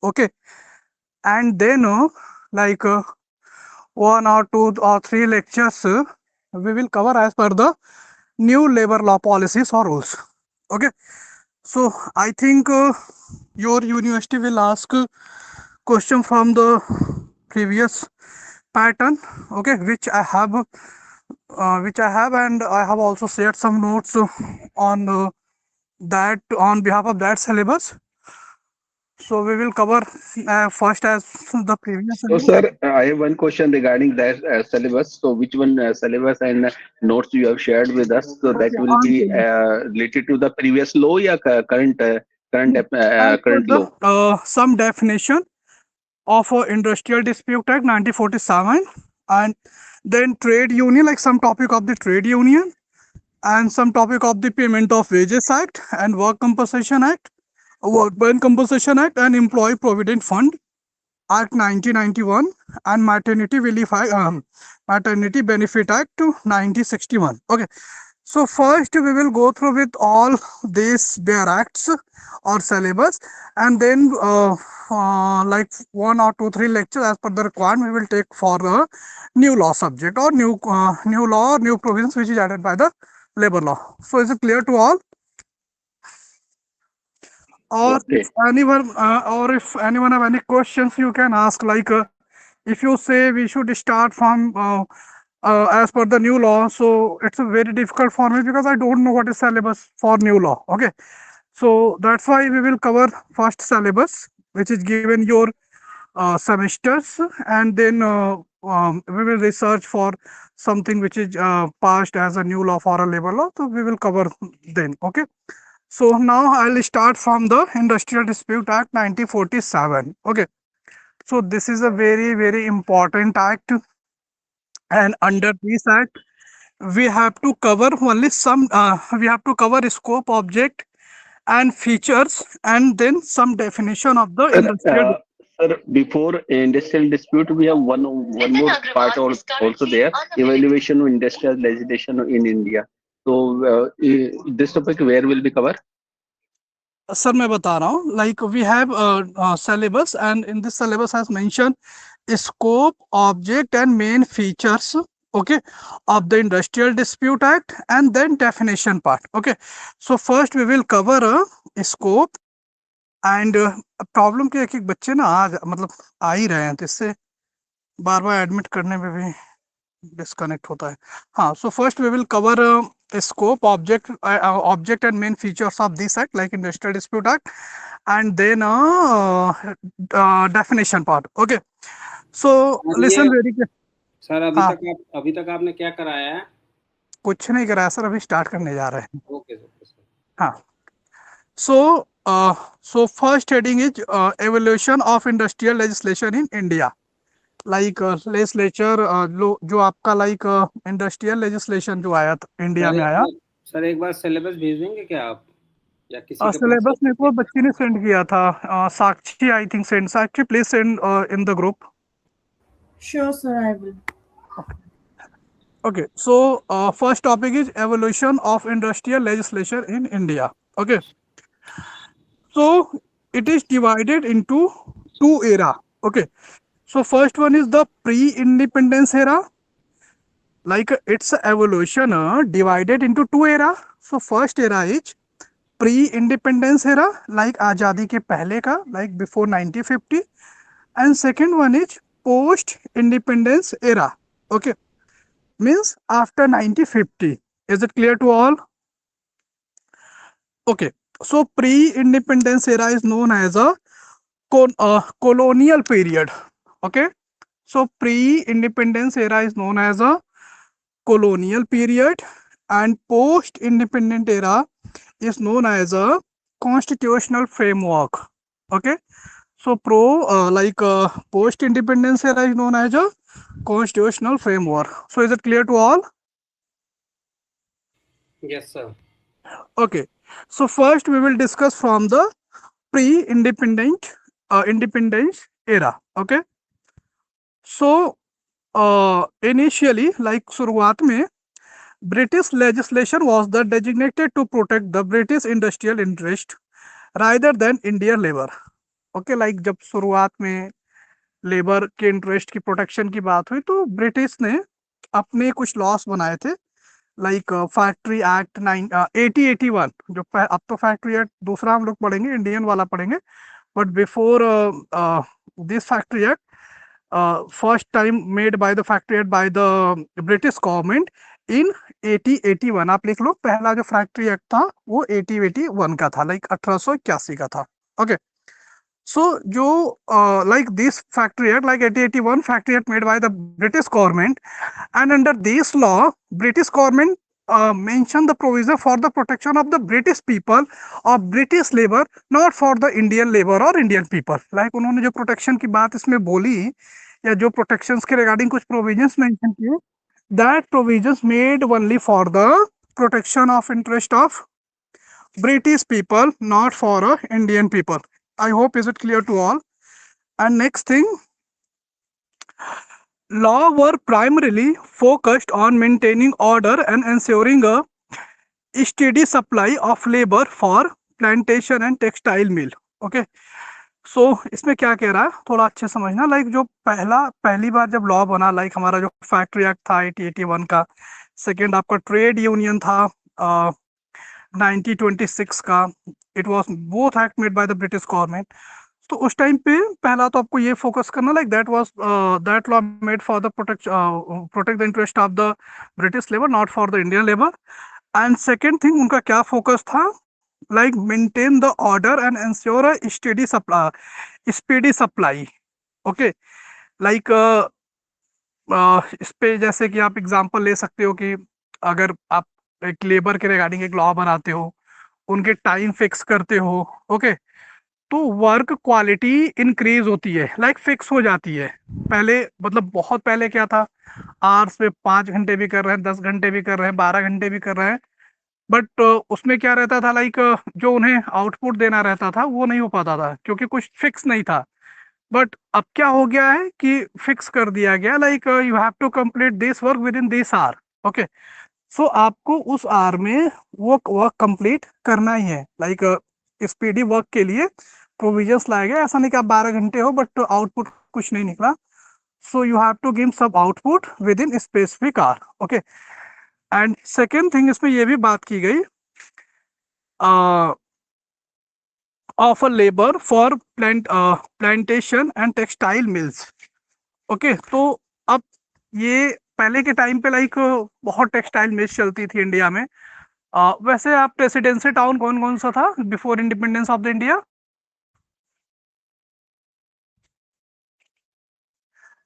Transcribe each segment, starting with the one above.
Okay, and then like 1 or 2 or 3 lectures we will cover as per the new labor law policies or rules. Okay, so I think your university will ask question from the previous pattern, okay, which I have, and I have also shared some notes on that on behalf of that syllabus. So we will cover first as the previous So, syllabus. sir, I have one question regarding that syllabus. So, which one syllabus and notes you have shared with us? So that Okay, will on be to related to the previous law, or current as per current the law. some definition of Industrial Dispute Act 1947, and then trade union, like some topic of the trade union, and some topic of the Payment of Wages Act and Work Compensation Act, Workmen Compensation Act, and Employee Provident Fund Act 1991, and Maternity Benefit Act to 1961. Okay, so first we will go through with all these bare acts or syllabus, and then like 1 or 2 3 lectures as per the requirement we will take for the new law subject or new law or new provisions which is added by the labor law. So is it clear to all? Or Okay. if anyone have any questions, you can ask. Like if you say we should start from as per the new law, so it's very difficult for me because I don't know what is syllabus for new law. Okay, so that's why we will cover first syllabus, which is given your semesters, and then we will research for something which is passed as a new law for a labor law. So we will cover then. Okay. So now I'll start from the Industrial Dispute Act 1947. Okay. So this is a very important act, and under this act we have to cover only some. We have to cover scope, object, and features, and then some definition of the Sir, industrial. sir, before industrial dispute, we have one more part also there. Evaluation of industrial legislation in India. So, this topic where will be covered? Sir मैं बता रहा हूँ like we have syllabus, and in this syllabus has mentioned scope, object, and main features, okay, of the Industrial Dispute Act, and then definition part. Okay, so first we will cover a scope, and problem क्या है कि बच्चे ना मतलब आ ही रहे हैं, तो इससे बार बार एडमिट करने में भी डिस्कनेक्ट होता है. हाँ, so first we will cover scope, object and main features of this act, like Industrial Dispute Act, and then definition part. Okay, so और listen ये very good. सर हाँ, अभी तक आपने क्या कराया है? कुछ नहीं करा सर, अभी स्टार्ट करने जा रहे हैं. Okay sir. हाँ, so first heading is evolution of industrial legislation in India. Like legislature जो आपका लाइक इंडस्ट्रियल लेजिस्लेशन जो आया था इंडिया में आया. सर एक बार सिलेबस भेज देंगे क्या आप, या किसी के पास? सिलेबस मेरे को बच्ची ने सेंड किया था, Sakshi I think send. Sakshi please send in the group. Sure, sir, I will. Okay, so first topic is evolution of industrial legislation in India. Okay, so it is divided into two era. Okay, so first one is the pre-independence era. Like its evolution divided into two era. So first era is pre-independence era, like आजादी के पहले का, like before 1950, and second one is post-independence era. Okay, means after 1950. Is it clear to all? Okay, so pre-independence era is known as a colonial period. Okay, so pre-independence era is known as a colonial period, and post-independent era is known as a constitutional framework. Okay, so post-independence era is known as a constitutional framework. So is it clear to all? Yes, sir. Okay, so first we will discuss from the pre-independent independence era. Okay, so initially, like शुरुआत में British legislation was the designated to protect the British industrial interest rather than Indian labor. Okay like जब शुरुआत में labour के interest की protection की बात हुई तो ब्रिटिश ने अपने कुछ लॉस बनाए थे, लाइक फैक्ट्री एक्ट 1881, जो अब तो फैक्ट्री एक्ट दूसरा हम लोग पढ़ेंगे, इंडियन वाला पढ़ेंगे, but before this factory act, first time made by the factory act by the British government in 1881। आप लिख लो, पहला जो फैक्ट्री एक्ट था वो 1881 का था, लाइक 1881 का था। ओके, so जो like this factory act, like 1881 factory act made by the British government, and under this law British government mentioned the provision for the protection of the British people or British labor, not for the Indian labor or Indian people। like उन्होंने जो protection की बात इसमें बोली या जो protections के regarding कुछ प्रोविजंस मेंशन किए, that provisions made only for the protection of interest of British people, not for Indian people। I hope is it clear to all? And next thing, law were primarily focused on maintaining order and ensuring a steady supply of labor for plantation and textile mill। okay, so इसमें क्या कह रहा है थोड़ा अच्छे समझना, like जो पहली बार जब लॉ बना, लाइक हमारा जो फैक्ट्री एक्ट था 1881 का, सेकेंड आपका ट्रेड यूनियन था 1926 का, it was both act made by the British government. तो उस टाइम पे पहला तो आपको ये फोकस करना, like that law made for the protect the interest of the British labour, not for the Indian labour. And second thing उनका क्या फोकस था, like maintain the order and ensure a speedy supply. Okay, like इस पे जैसे कि आप example ले सकते हो कि अगर आप एक लेबर के रिगार्डिंग एक लॉ बनाते हो, उनके टाइम फिक्स करते हो, ओके, तो वर्क क्वालिटी इंक्रीज होती है, लाइक फिक्स हो जाती है। पहले मतलब बहुत पहले क्या था, आवर्स पे 5 घंटे भी कर रहे हैं, 10 घंटे भी कर रहे हैं, 12 घंटे भी कर रहे हैं, बट उसमें क्या रहता था, लाइक जो उन्हें आउटपुट देना रहता था वो नहीं हो पाता था क्योंकि कुछ फिक्स नहीं था। बट अब क्या हो गया है कि फिक्स कर दिया गया, like you have to complete this work within this hour. Okay, so आपको उस आवर में वो वर्क कंप्लीट करना ही है, लाइक स्पीडी वर्क के लिए प्रोविजंस लाए गए। ऐसा नहीं कि आप 12 घंटे हो बट आउटपुट कुछ नहीं निकला, so you have to give सब output within specific hour. Okay, and second thing इसमें ये भी बात की गई of a labour for plantation and textile mills. Okay, तो अब ये पहले के टाइम पे लाइक बहुत टेक्सटाइल मिल्स चलती थी इंडिया में। वैसे आप प्रेसिडेंसी टाउन कौन कौन सा था before independence of the India?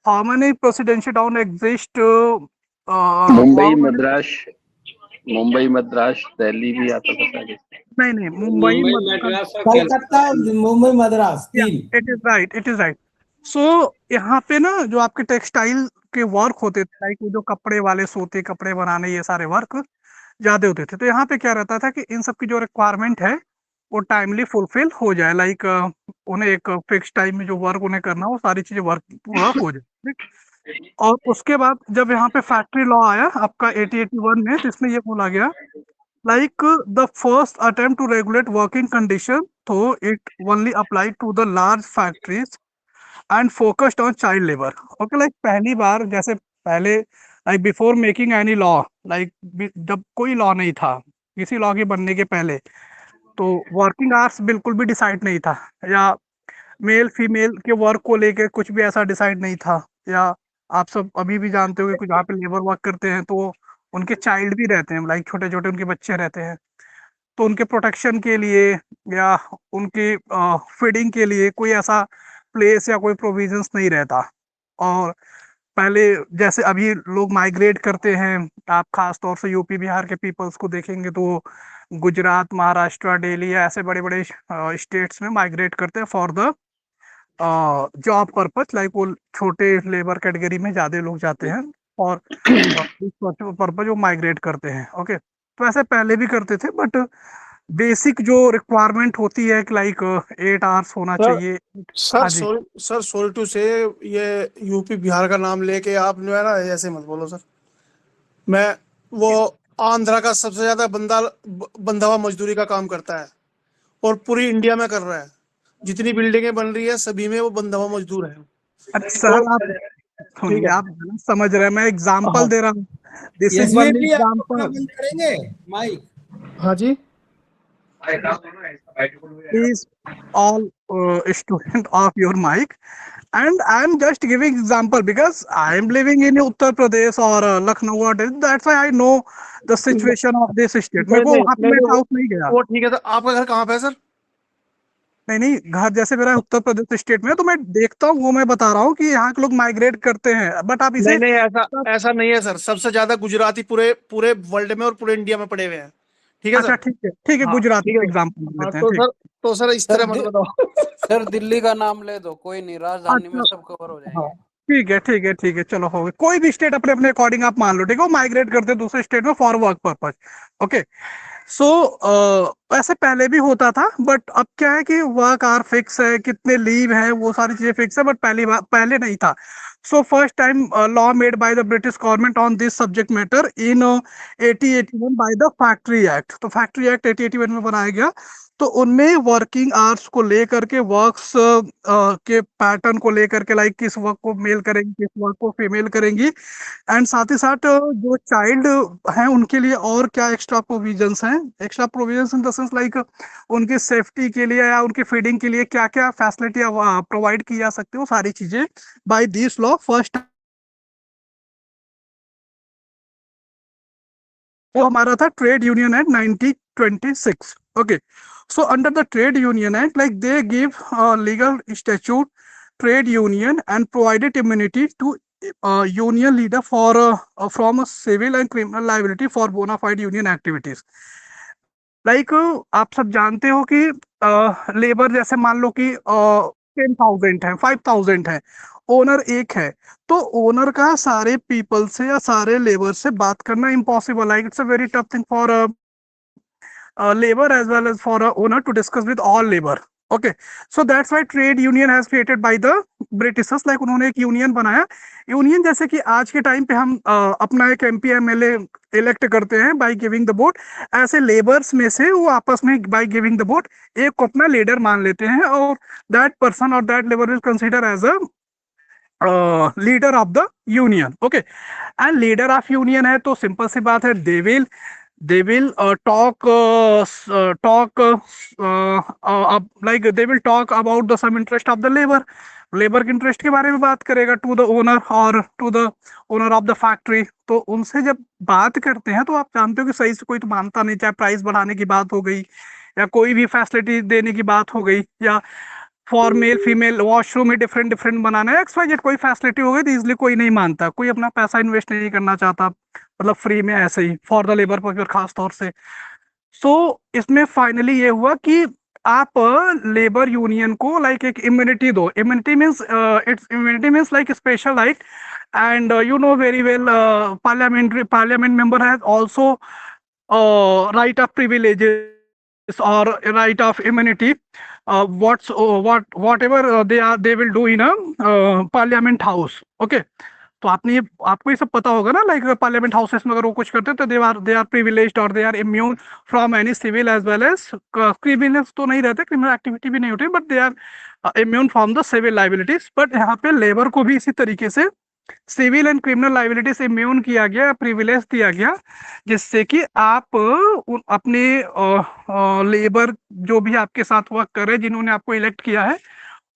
How many presidency town exist? Mumbai Madras Delhi भी आता था शायद। नहीं, मुंबई मद्रास और कलकत्ता, मुंबई, मद्रास, तीन। It is right. सो यहाँ पे ना जो आपके टेक्सटाइल के वर्क होते थे, लाइक जो कपड़े वाले सोते, कपड़े बनाने, ये सारे वर्क ज्यादा होते थे। तो यहाँ पे क्या रहता था कि इन सब की जो रिक्वायरमेंट है वो टाइमली फुलफिल हो जाए, लाइक उन्हें एक फिक्स टाइम में जो वर्क उन्हें करना हो, सारी चीजें वर्क पूरा हो जाए, ठीक? और उसके बाद जब यहाँ पे फैक्ट्री लॉ आया आपका 1881 में, तो इसमें ये बोला गया, like the first attempt to regulate working condition, though it only applied to the large factories and focused on child labor। okay, like पहली बार जैसे पहले like before making any law, like जब कोई लॉ नहीं था, किसी लॉ के बनने के पहले, तो वर्किंग आवर्स बिल्कुल भी डिसाइड नहीं था, या मेल फीमेल के वर्क को लेके कुछ भी ऐसा डिसाइड नहीं था। या आप सब अभी भी जानते हो कि कुछ जहाँ पे लेबर वर्क करते हैं तो उनके चाइल्ड भी रहते हैं, लाइक छोटे छोटे उनके बच्चे रहते हैं, तो उनके प्रोटेक्शन के लिए या उनकी फीडिंग के लिए कोई ऐसा प्लेस या कोई प्रोविजंस नहीं रहता। और पहले जैसे अभी लोग माइग्रेट करते हैं, आप खास तौर से यूपी बिहार के पीपल्स को देखेंगे तो गुजरात, महाराष्ट्र, दिल्ली या ऐसे बड़े बड़े स्टेट्स में माइग्रेट करते हैं for the job purpose, like वो छोटे लेबर कैटेगरी में ज्यादा लोग जाते हैं और पर्पज वो माइग्रेट करते हैं। ओके, तो ऐसे पहले भी करते थे, बट बेसिक जो रिक्वायरमेंट होती है कि लाइक 8 आवर्स होना चाहिए। सर हाँ जी, सॉरी टू से, ये यूपी बिहार का नाम लेके आप जो है ना ऐसे मत बोलो सर। मैं वो आंध्रा का सबसे ज्यादा बंधा हुआ मजदूरी का काम करता है और पूरी इंडिया में कर रहा है। जितनी बिल्डिंगें बन रही है सभी में वो बंधा हुआ मजदूर है। अरे सर आप ठीक सुनिए, है। आप गलत समझ रहे हैं, मैं एग्जाम्पल हाँ दे रहा हूँ, दिस इज ये वन भी आप अपना एग्जाम्पल। बंद करेंगे माइक। हाँ जी। Please all student off your mic, and I am just giving example because I am living in Uttar Pradesh or Lucknow, what is that's why I know the situation of this state. मेरे को वहां पे मैं house नहीं गया। वो ठीक है। तो आपका घर कहाँ पे है सर? नहीं नहीं, घर जैसे मेरा उत्तर प्रदेश स्टेट में है, तो मैं देखता हूँ, वो मैं बता रहा हूँ कि यहाँ के लोग माइग्रेट करते हैं, बट आप नहीं इसे नहीं, ऐसा ऐसा नहीं है सर। सबसे ज्यादा गुजराती पूरे पूरे वर्ल्ड में और पूरे इंडिया में पड़े हुए हैं। ठीक है अच्छा सर। ठीक है, हाँ गुजरात ठीक है। एग्जाम्पल हाँ लेते हैं, तो ठीक। सर, तो सर इस तरह मत बताओ। सर दिल्ली का नाम ले दो, कोई नहीं, राजधानी में अच्छा, सब कवर हो हाँ जाएंगे। ठीक है, चलो हो गए। कोई भी स्टेट अपने अपने अकॉर्डिंग आप मान लो, ठीक है, वो माइग्रेट करते हैं दूसरे स्टेट में फॉर वर्क पर्पज। ओके, सो ऐसे पहले भी होता था, बट अब क्या है कि वर्क आवर फिक्स है, कितने लीव है, वो सारी चीजें फिक्स है, बट पहली बार पहले नहीं था। So first time law made by the British government on this subject matter in 1881 by the factory act. तो फैक्ट्री एक्ट 1881 में बनाया गया। तो उनमें वर्किंग आवर्स को लेकर के, वर्क्स के पैटर्न को लेकर के, लाइक किस वर्क को मेल करेंगे, किस वर्क को फीमेल करेंगी, एंड साथ ही साथ जो चाइल्ड हैं उनके लिए और क्या एक्स्ट्रा प्रोविजंस हैं। Extra provisions in the sense like उनकी सेफ्टी के लिए या उनकी फीडिंग के लिए क्या क्या फैसिलिटी प्रोवाइड की जा सकती है, वो सारी चीजें बाय दिस लॉ फर्स्ट। वो हमारा था trade union act 1926। Okay, so under the trade union act, like they give legal statute trade union and provided immunity to union leader for from a civil and criminal liability for bona fide union activities। Like आप सब जानते हो कि labour जैसे मान लो कि 10,000 है, 5,000 है, ओनर एक है, तो ओनर का सारे पीपल से या सारे लेबर से बात करना impossible, like it's a very tough thing for labor as well as for a owner to discuss with all labor। okay, so that's why trade union has created by the Britishers, like उन्होंने एक union बनाया। Union जैसे कि आज के time पे हम अपना एक एमपी एमएलए इलेक्ट करते हैं बाय गिविंग द वोट, ऐसे लेबर्स में से वो आपस में बाय गिविंग द वोट एक को अपना लीडर मान लेते हैं, और दैट पर्सन और that labour is consider as a leader of the union. Okay, and leader of union है तो सिंपल सी बात है, they will talk like they will talk about the some interest of the labour के interest के बारे में बात करेगा टू द ओनर और to the owner of the factory. तो उनसे जब बात करते हैं तो आप जानते हो कि सही से कोई तो मानता नहीं, चाहे प्राइस बढ़ाने की बात हो गई या कोई भी फैसिलिटी देने की बात हो गई, या फॉर मेल फीमेल वॉशरूम ही डिफरेंट डिफरेंट बनाना है, एक्स कोई फैसिलिटी हो गई, तो इजिली कोई नहीं मानता, कोई अपना पैसा इन्वेस्ट नहीं करना चाहता, मतलब फ्री में ऐसे ही फॉर द लेबर पर खास तौर से। सो इसमें फाइनली ये हुआ कि आप लेबर यूनियन को लाइक एक इम्यूनिटी दो। Immunity means like special right, and you know very well parliament member has also right of privileges or right of immunity, whatever they will do in a parliament house। okay, तो आपको ये सब पता होगा ना, like parliament houses में अगर वो कुछ करते हैं तो दे आर प्रिविलेज्ड और they are immune from any civil as well as criminals, तो नहीं रहते, क्रिमिनल एक्टिविटी भी नहीं होती, but they are immune from the civil liabilities. But यहाँ पे लेबर को भी इसी तरीके से सिविल एंड क्रिमिनल लाइबिलिटी से इम्यून किया गया, प्रिविलेज दिया गया, जिससे कि आप अपने लेबर जो भी आपके साथ वर्क कर रहे हैं, जिन्होंने आपको इलेक्ट किया है,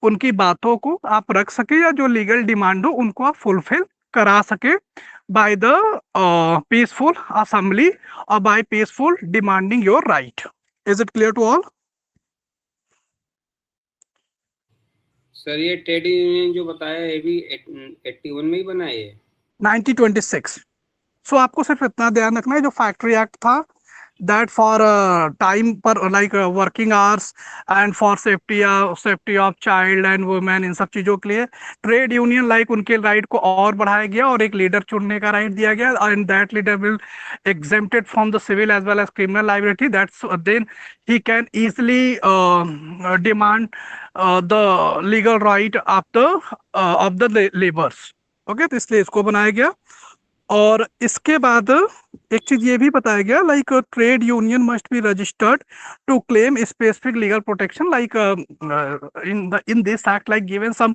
उनकी बातों को आप रख सके, या जो लीगल डिमांड हो उनको आप फुलफिल करा सके बाय द पीसफुल असेंबली और by peaceful demanding your right. Is it clear to all? Sir ये ट्रेड यूनियन जो बताया है, ये भी 81 में ही बना है, 1926। सो आपको सिर्फ इतना ध्यान रखना है, जो फैक्ट्री एक्ट था that for time पर like working hours and for safety of child and women, इन सब चीजों के लिए ट्रेड यूनियन लाइक उनके राइट को और बढ़ाया गया और एक लीडर चुनने का राइट दिया गया, and that leader will exempted from the civil as well as criminal liability, that's then he can easily demand the legal right of the laborers। okay, तो इसलिए इसको बनाया गया। और इसके बाद एक चीज ये भी बताया गया, like trade union must be registered to claim specific legal protection, like in this act, like given some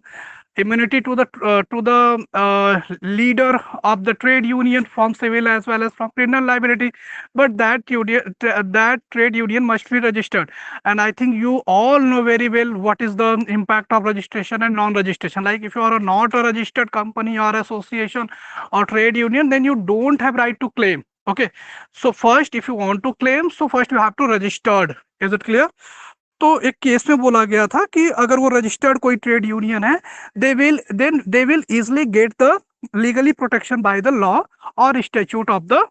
immunity to the leader of the trade union from civil as well as from criminal liability, but that trade union must be registered. And I think you all know very well what is the impact of registration and non-registration. Like if you are not a registered company or association or trade union, then you don't have right to claim. Okay, so first if you want to claim, so first you have to registered. Is it clear? तो एक case में बोला गया था कि अगर वो registered कोई ट्रेड यूनियन है, they will easily get the legally protection by the law और statute of the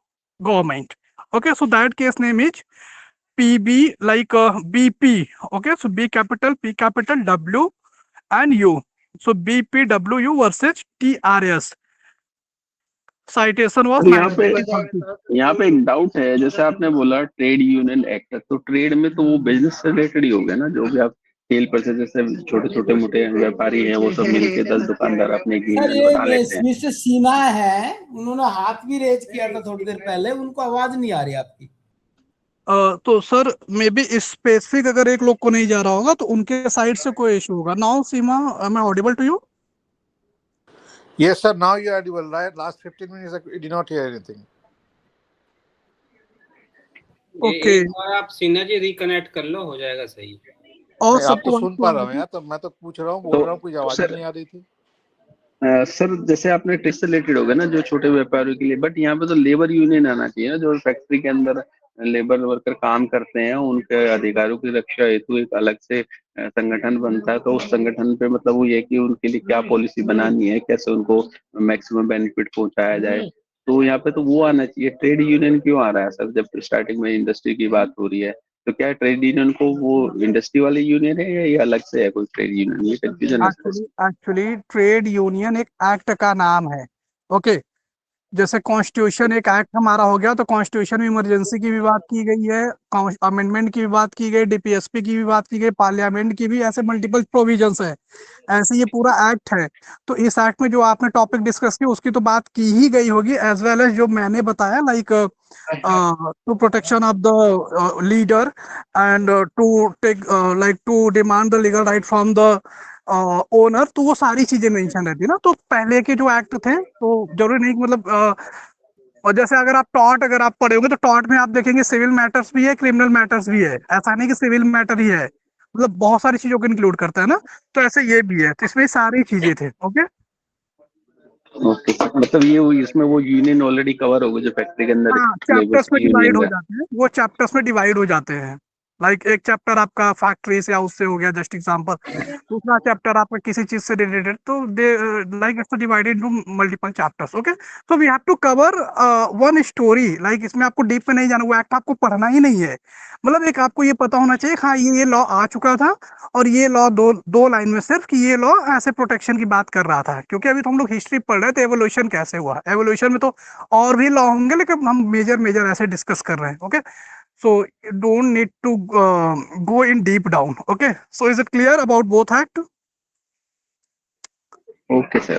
government. Okay, so that case name is PB, like BP. Okay, so B capital, P capital, W and U. So BPWU versus TRS. Citation was यहाँ पे 1930. यहाँ पे एक doubt है, जैसे आपने बोला ट्रेड यूनियन एक्ट, तो ट्रेड में तो वो बिजनेस से रिलेटेड ही हो गया ना, जो भी आप सेल परचेज, जैसे छोटे छोटे मोटे व्यापारी हैं वो सब मिलके 10 दुकानदार अपने एक सर यूनियन बना ये लेते हैं. मिस्टर सिन्हा है, उन्होंने हाथ भी रेज किया था थोड़ी देर पहले, उनको आवाज नहीं आ रही आपकी. तो सर मे बी स्पेसिफिक अगर एक लोग को नहीं जा रहा होगा तो उनके साइड से कोई इशू होगा. Now Seema, am I audible to you? Yes, sir. Now you are audible. Right? Last 15 minutes, I did not hear anything. Okay. एक बार आप सिन्हा जी रिकनेक्ट कर लो, हो जाएगा सही. और नहीं, आप सबको तो सुन पा रहा हूँ यार, तो मैं तो पूछ रहा हूँ, बोल रहा हूँ, कुछ आवाज सर- नहीं आ रही थी. सर जैसे आपने टैक्स से रिलेटेड हो गया ना जो छोटे व्यापारियों के लिए, बट यहाँ पे तो लेबर यूनियन आना चाहिए ना, जो फैक्ट्री के अंदर लेबर वर्कर काम करते हैं उनके अधिकारों की रक्षा हेतु एक अलग से संगठन बनता है. तो उस संगठन पे मतलब वो ये कि उनके लिए क्या पॉलिसी बनानी है, कैसे उनको मैक्सिमम बेनिफिट पहुंचाया जाए, तो यहाँ पे तो वो आना चाहिए. ट्रेड यूनियन क्यों आ रहा है सर, जब स्टार्टिंग में इंडस्ट्री की बात हो रही है, तो क्या ट्रेड यूनियन को वो इंडस्ट्री वाले यूनियन है या ये अलग से है कोई ट्रेड यूनियन, ये कंफ्यूजन है सर. एक्चुअली ट्रेड यूनियन एक एक्ट का नाम है. ओके, जैसे कॉन्स्टिट्यूशन एक एक्ट हमारा हो गया, तो कॉन्स्टिट्यूशन में इमरजेंसी की भी बात की गई है, अमेंडमेंट की भी बात की गई, DPSP की भी बात की गई, पार्लियामेंट की भी, ऐसे मल्टीपल प्रोविजंस है. ऐसे ये पूरा एक्ट है. तो इस एक्ट में जो आपने टॉपिक डिस्कस किया उसकी तो बात की ही गई होगी, एज वेल एज जो मैंने बताया, like to protection of the leader and to take, like to demand the legal right from the owner. तो वो सारी चीजें मेंशन रहती है ना. तो पहले के जो एक्ट थे, तो जरूरी नहीं कि मतलब और जैसे अगर आप टॉर्ट अगर आप पढ़े होंगे तो टॉर्ट में आप देखेंगे सिविल मैटर्स भी है, क्रिमिनल मैटर्स भी है. ऐसा नहीं कि सिविल मैटर ही है, मतलब बहुत सारी चीजों को इंक्लूड करता है ना. तो ऐसे ये भी है, तो इसमें सारी चीजें थे. ओके, ओके, मतलब ये इसमें वो यूनियन ऑलरेडी कवर हो गए जो फैक्ट्री के अंदर हाँ, लेबर्स चैप्टर्स में की डिवाइड यूनियन हो है. जाते हैं, वो चैप्टर्स में डिवाइड हो जाते हैं. लाइक एक चैप्टर आपका फैक्ट्री से या उससे हो गया, जस्ट एग्जांपल. दूसरा चैप्टर आपका किसी चीज से रिलेटेड, तो they like it's divided into multiple chapters. Okay, so we have to cover one story. Like इसमें आपको डीप में नहीं जाना, वो एक्ट आपको पढ़ना ही नहीं है. मतलब एक आपको ये पता होना चाहिए, हाँ ये लॉ आ चुका था और ये लॉ दो लाइन में सिर्फ कि ये लॉ ऐसे प्रोटेक्शन की बात कर रहा था. क्योंकि अभी तो हम लोग हिस्ट्री पढ़ रहे थे, एवोल्यूशन कैसे हुआ. एवोल्यूशन में तो और भी लॉ होंगे, लेकिन हम मेजर ऐसे डिस्कस कर रहे हैं. Okay, so you don't need to go in deep down. Okay, so is it clear about both act? Okay sir.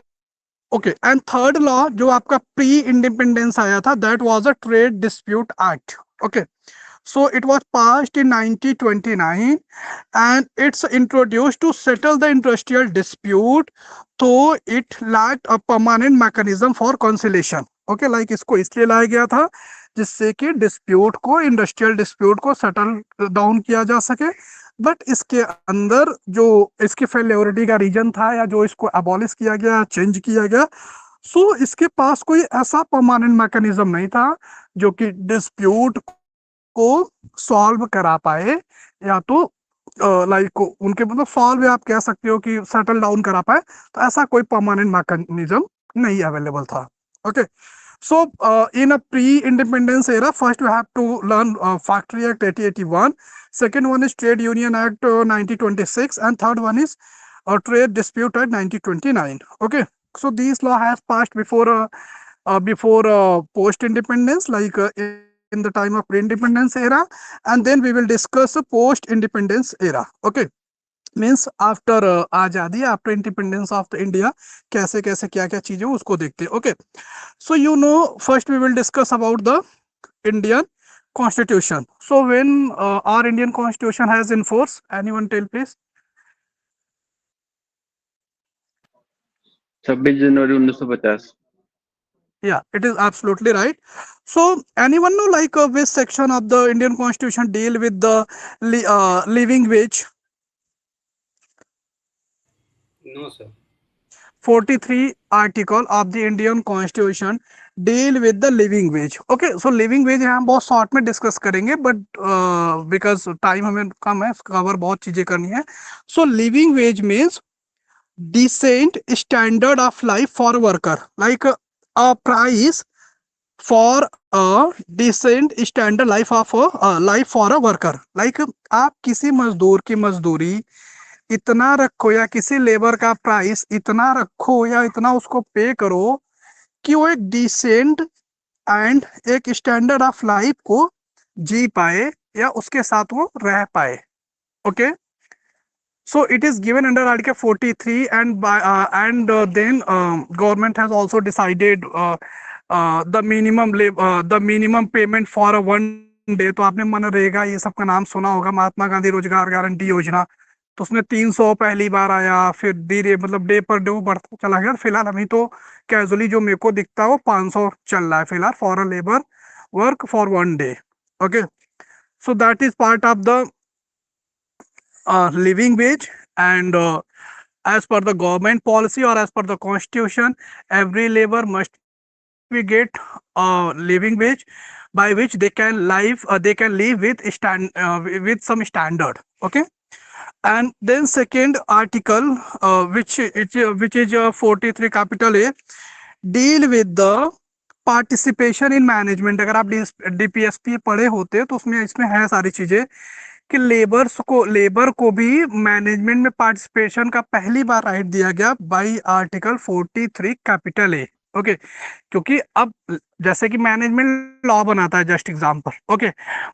Okay, and third law जो आपका प्री इंडिपेंडेंस आया था, that was a trade dispute act. Okay, so it was passed in 1929 and it's introduced to settle the industrial dispute, so it lacked a permanent mechanism for conciliation. Okay, like इसको इसलिए लाया गया था जिससे कि dispute को, industrial dispute को settle down किया जा सके. बट इसके अंदर जो इसकी फेल्योरिटी का रीजन था, या जो इसको अबॉलिश किया गया, चेंज किया गया, सो इसके पास कोई ऐसा परमानेंट मैकेनिज्म नहीं था जो कि डिस्प्यूट को सॉल्व करा पाए, या तो लाइक उनके मतलब सॉल्व आप कह सकते हो कि सेटल डाउन करा पाए. तो ऐसा कोई परमानेंट मैकेनिज्म नहीं अवेलेबल था. Okay, so in a pre-independence era, first you have to learn Factory Act 1881, second one is Trade Union Act 1926, and third one is Trade Dispute Act 1929. Okay, so these law has passed before post-independence, like in the time of pre-independence era, and then we will discuss post-independence era. Okay, means after आजादी, after independence of the India, कैसे कैसे क्या क्या चीजें उसको देखते हैं। Okay, so you know, first we will discuss about the Indian constitution. So when our Indian constitution has in force, anyone tell please? 26 January 1950। Yeah, it is absolutely right. So anyone know like which section of the Indian Constitution deal with the living wage? No, sir. 43 article of the Indian Constitution deal with the living wage. Okay, so living wage हम बहुत short में discuss करेंगे, but because time हमें कम है, cover बहुत चीजें करनी है. So living wage means decent standard of life for worker, like a price for a decent standard life of life for a worker. like आप किसी मजदूर की मजदूरी इतना रखो या किसी लेबर का प्राइस इतना रखो या इतना उसको पे करो कि वो एक डिसेंट एंड एक स्टैंडर्ड ऑफ लाइफ को जी पाए या उसके साथ वो रह पाए. Okay, so it is given under article 43, and by then government has also decided the minimum payment for a one day. तो आपने मनरेगा ये सब का नाम सुना होगा, महात्मा गांधी रोजगार गारंटी योजना. तो उसमें 300 पहली बार आया, फिर धीरे मतलब डे पर डे वो बढ़ता चला गया. फिलहाल अभी तो कैजुअली जो मेरे को दिखता है वो 500 चल रहा है फिलहाल for a labour work for one day. Okay, so that is part of the living wage, and as per the government policy or as per the constitution, every labor must be get a living wage by which they can live with some standard. Okay, and then second article which is 43 capital A deal with the participation in management. अगर आप DPSP पढ़े होते तो उसमें इसमें है सारी चीजें कि लेबर को भी मैनेजमेंट में पार्टिसिपेशन का पहली बार राइट दिया गया बाय आर्टिकल 43 कैपिटल ए. ओके, क्योंकि अब जैसे कि मैनेजमेंट लॉ बनाता है, just example. Okay,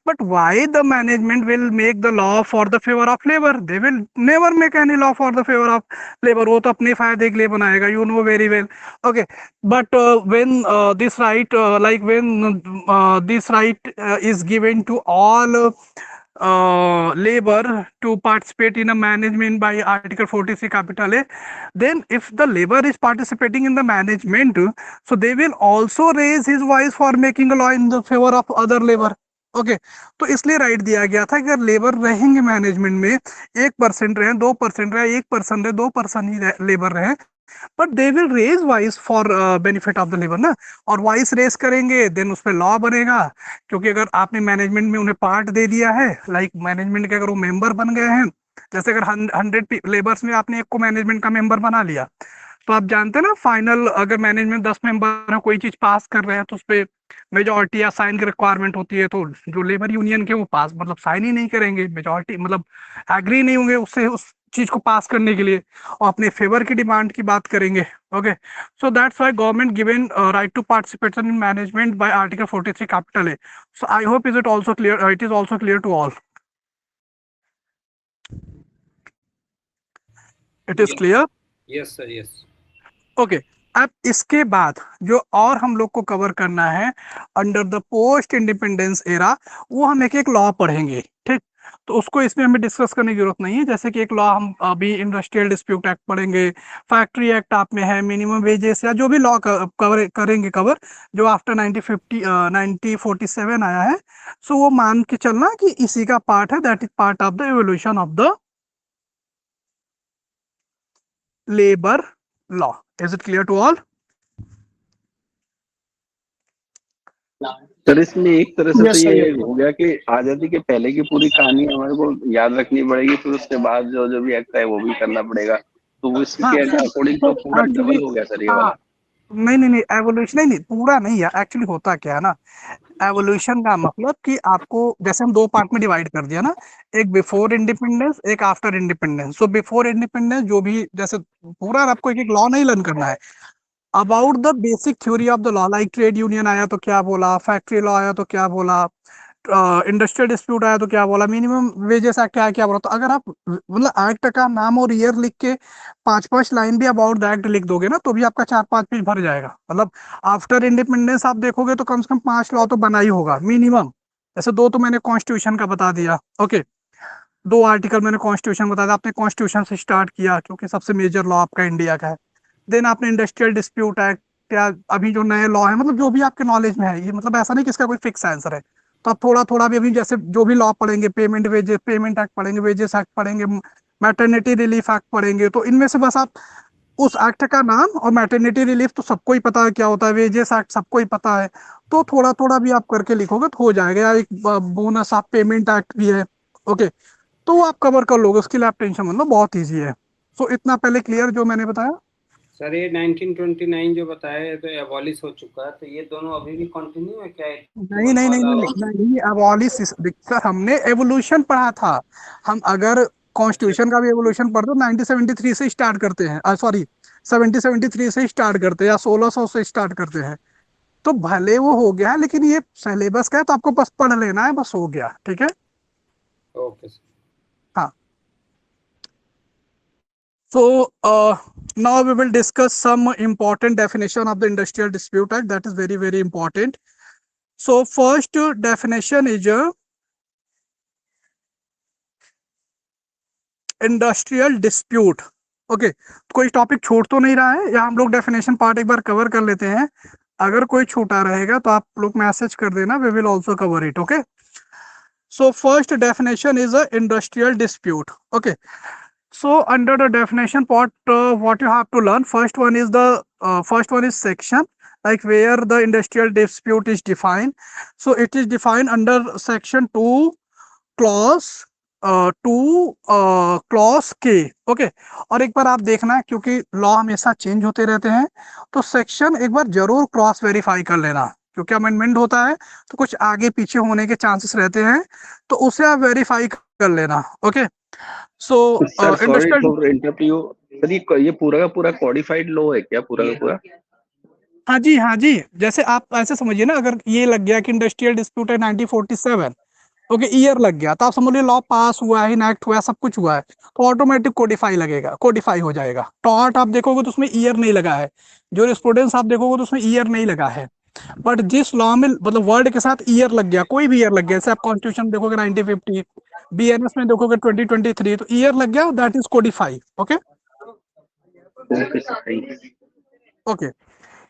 but why the management will make the law for the favour of labour? They will never make any law for the favour of labour. वो तो अपने फायदे के लिए बनाएगा, you know very well. Okay, but when this right this right is given to all labor to participate in a management by article 43 capital A, then if the labor is participating in the management, so they will also raise his voice for making a law in the favor of other labor. Okay, तो इसलिए right दिया गया था कि अगर labour रहेंगे management में, 1% रहे, 2% रहे, 1% रहे, 2% ही लेबर रहे, but they will raise voice for benefit of the labour ना. और वॉइस रेज करेंगे देन उस पर लॉ बनेगा. क्योंकि अगर आपने मैनेजमेंट में उन्हें पार्ट दे दिया है, लाइक मैनेजमेंट के अगर वो मेंबर बन गए हैं, जैसे अगर 100 लेबर्स में आपने एक को मैनेजमेंट का मेंबर बना लिया, तो आप जानते हैं ना फाइनल अगर मैनेजमेंट 10 मेंबर है कोई चीज पास कर रहे हैं तो उस पर मेजोरिटी या साइन की रिक्वायरमेंट होती है. तो जो लेबर यूनियन के वो पास मतलब साइन ही नहीं करेंगे, मेजोरिटी मतलब एग्री नहीं होंगे उससे उस चीज को पास करने के लिए, और अपने फेवर की डिमांड की बात करेंगे. Okay, so that's why government given right to participation in management by article 43 capital A. So I hope is it also clear, it is also clear to all. It is clear? Yes, sir. Yes. Okay, अब इसके बाद जो और हम लोग को cover करना है under the post independence era, वो हम एक एक लॉ पढ़ेंगे. ठीक, तो उसको इसमें हमें डिस्कस करने की जरूरत नहीं है. जैसे कि एक लॉ हम अभी इंडस्ट्रियल डिस्प्यूट एक्ट पढ़ेंगे, फैक्ट्री एक्ट आप में है, मिनिमम वेजेस या जो भी लॉ कवर करेंगे कवर जो आफ्टर 1947 आया है. सो वो मान के चलना कि इसी का पार्ट है, that is part of the evolution of the labour law. Is it clear to all? Sir इसमें एक तरह से Yes, तो sir, ये yes. हो गया कि आजादी के पहले की पूरी कहानी हमारे को याद रखनी पड़ेगी, फिर उसके बाद जो जो भी एक्ट है वो भी करना पड़ेगा. तो वो इसके अकॉर्डिंग तो पूरा डबल हो गया सर ये वाला. नहीं, एवोल्यूशन नहीं, पूरा नहीं है. एक्चुअली होता क्या है ना, एवोल्यूशन का मतलब कि आपको जैसे हम दो पार्ट में डिवाइड कर दिया ना, एक बिफोर इंडिपेंडेंस, एक after independence. So before independence जो भी जैसे पूरा आपको एक एक लॉ नहीं लर्न करना है, about the basic theory of the law, like trade union आया तो क्या बोला, फैक्ट्री लॉ आया तो क्या बोला, इंडस्ट्रियल डिस्प्यूट आया तो क्या बोला, मिनिमम वेजेस एक्ट आया क्या बोला। तो अगर आप मतलब एक्ट का नाम और ईयर लिख के 5-5 लाइन भी अबाउट द एक्ट लिख दोगे ना, तो भी आपका 4-5 पेज भर जाएगा। मतलब आफ्टर इंडिपेंडेंस आप देखोगे तो कम से कम 5 लॉ तो बना ही होगा मिनिमम। जैसे 2 तो मैंने कॉन्स्टिट्यूशन का बता दिया, ओके, 2 आर्टिकल मैंने कॉन्स्टिट्यूशन बता दिया। आपने कॉन्स्टिट्यूशन से स्टार्ट किया क्योंकि सबसे मेजर लॉ आपका इंडिया का है। देन आपने इंडस्ट्रियल डिस्प्यूट एक्ट, क्या अभी जो नए लॉ है, मतलब जो भी आपके नॉलेज में है, ये मतलब ऐसा नहीं कि इसका कोई फिक्स आंसर है। तो आप थोड़ा थोड़ा भी अभी जैसे जो भी लॉ पढ़ेंगे, पेमेंट वेजेस, पेमेंट एक्ट पढ़ेंगे, वेजेस एक्ट पढ़ेंगे, मैटरनिटी रिलीफ एक्ट पढ़ेंगे, तो इनमें से बस आप उस एक्ट का नाम, और मैटरनिटी रिलीफ तो सबको ही पता है क्या होता है, वेजेस एक्ट सबको ही पता है, तो थोड़ा थोड़ा भी आप करके लिखोगे तो हो जाएगा। या एक बोनस आप पेमेंट एक्ट भी है, ओके, तो वो आप कवर कर लोगे, उसके लिए आप टेंशन मत लो, बहुत ईजी है। सो इतना पहले क्लियर जो मैंने बताया। सर ये 1929 जो बताया है तो एबॉलिश हो चुका है, तो ये दोनों अभी भी कंटिन्यू है क्या? नहीं नहीं नहीं नहीं नहीं, अबॉलिश सर, हमने एवोल्यूशन पढ़ा था। हम अगर कॉन्स्टिट्यूशन का भी एवोल्यूशन पढ़ते तो 1973 से स्टार्ट करते हैं, सॉरी 1773 से स्टार्ट करते हैं, या 1600 से स्टार्ट करते हैं। तो भले वो हो गया है, लेकिन ये सिलेबस का है तो आपको बस पढ़ लेना है, बस हो गया, ठीक है। Okay sir. हाँ, so now we will discuss some important definition of the industrial dispute act, that is very very important. So first definition is industrial dispute, okay. कोई टॉपिक छूट तो नहीं रहा है, या हम लोग डेफिनेशन पार्ट एक बार कवर कर लेते हैं। अगर कोई छूटा रहेगा तो आप लोग मैसेज कर देना, we will also cover it, okay. So first definition is a industrial dispute, okay. So under the definition part, what you have to learn, first one is section, like where the industrial dispute is defined. So it is defined under section 2 clause 2 clause K, okay। और एक बार आप देखना, क्योंकि law हमेशा change होते रहते हैं, तो सेक्शन एक बार जरूर क्रॉस वेरीफाई कर लेना, क्योंकि अमेंडमेंट होता है तो कुछ आगे पीछे होने के चांसेस रहते हैं, तो उसे आप वेरीफाई कर लेना, okay. So sir sorry industrial, for interrupt you, sir ये पूरा का पूरा कोडिफाइड लॉ है क्या, पूरा का पूरा? हाँ जी हाँ जी, जैसे आप ऐसे समझिए ना, अगर ये लग गया कि इंडस्ट्रियल डिस्प्यूट है 1947, ओके, ईयर लग गया, तो आप समझ लीजिए लॉ पास हुआ है, इनैक्ट हुआ है, सब कुछ हुआ है, तो ऑटोमेटिक कोडिफाई लगेगा, कोडिफाई हो जाएगा। टॉट आप देखोगे तो उसमें ईयर नहीं लगा है, जो स्टूडेंट्स आप देखोगे तो उसमें ईयर नहीं लगा है। बट जिस लॉ में मतलब वर्ड के साथ ईयर लग गया, कोई भी ईयर लग गया, जैसे आप कॉन्स्टिट्यूशन देखोगे 1950, बीएनएस में देखोगे 2023, तो ईयर लग गया, that is Codify, okay okay sir, thank you. Okay.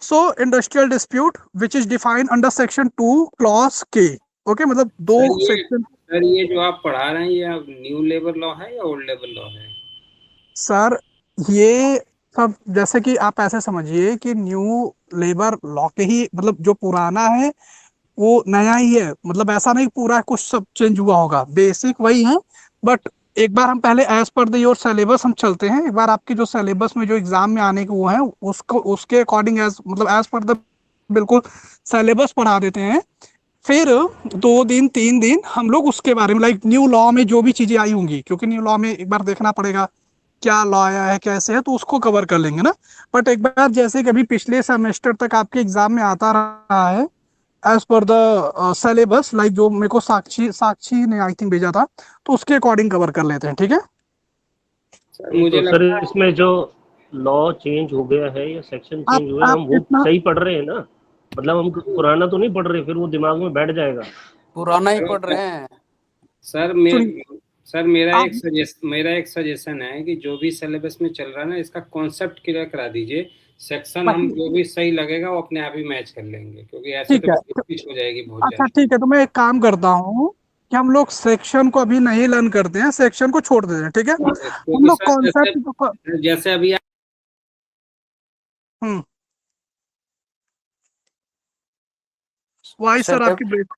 So industrial dispute which is defined under section 2 clause के, ओके, मतलब दो सेक्शन। सर ये जो आप पढ़ा रहे हैं ये न्यू लेबर लॉ है या ओल्ड लेबर लॉ है? सर ये सब जैसे कि आप ऐसे समझिए कि न्यू लेबर लॉ के ही, मतलब जो पुराना है वो नया ही है, मतलब ऐसा नहीं पूरा कुछ सब चेंज हुआ होगा, बेसिक वही है। बट एक बार हम पहले as per the your syllabus हम चलते हैं, एक बार आपकी जो सिलेबस में जो एग्जाम में आने के वो है, उसको उसके अकॉर्डिंग एज मतलब एज पर द बिल्कुल सिलेबस पढ़ा देते हैं। फिर 2 दिन 3 दिन हम लोग उसके बारे में, लाइक न्यू लॉ में जो भी चीजें आई होंगी, क्योंकि न्यू लॉ में एक बार देखना पड़ेगा क्या लॉ आया है कैसे है, तो उसको कवर कर लेंगे ना। बट एक बार जैसे कि अभी पिछले सेमेस्टर तक आपके एग्जाम में आता रहा है, as per the syllabus, like जो मेरे को साक्षी साक्षी ने आई थिंक भेजा था, तो उसके अकॉर्डिंग कवर कर लेते हैं, ठीक है। सर मुझे तो लगता सर इसमें जो लॉ चेंज हो गया है या सेक्शन चेंज हुआ है, हम आप वो इतना, सही पढ़ रहे हैं ना? मतलब हम पुराना तो नहीं पढ़ रहे, फिर वो दिमाग में बैठ जाएगा। पुराना ही पढ़ रहे हैं। सर सुनिए सर मेरा एक सजेशन है कि जो भी सिलेबस में चल रहा है ना, इसका कॉन्सेप्ट क्लियर करा दीजिए। सेक्शन हम जो भी सही लगेगा वो अपने आप ही मैच कर लेंगे, क्योंकि ऐसे ठीक तो है, पिच हो जाएगी बहुत अच्छा ज्यादा। ठीक है, तो मैं एक काम करता हूँ कि हम लोग सेक्शन को अभी नहीं लर्न करते हैं, सेक्शन को छोड़ देते हैं, ठीक है। हम क्योंकि लोग सर कॉन्सेप्ट, जैसे अभी हम्म, वॉइस सर आपकी ब्रेक।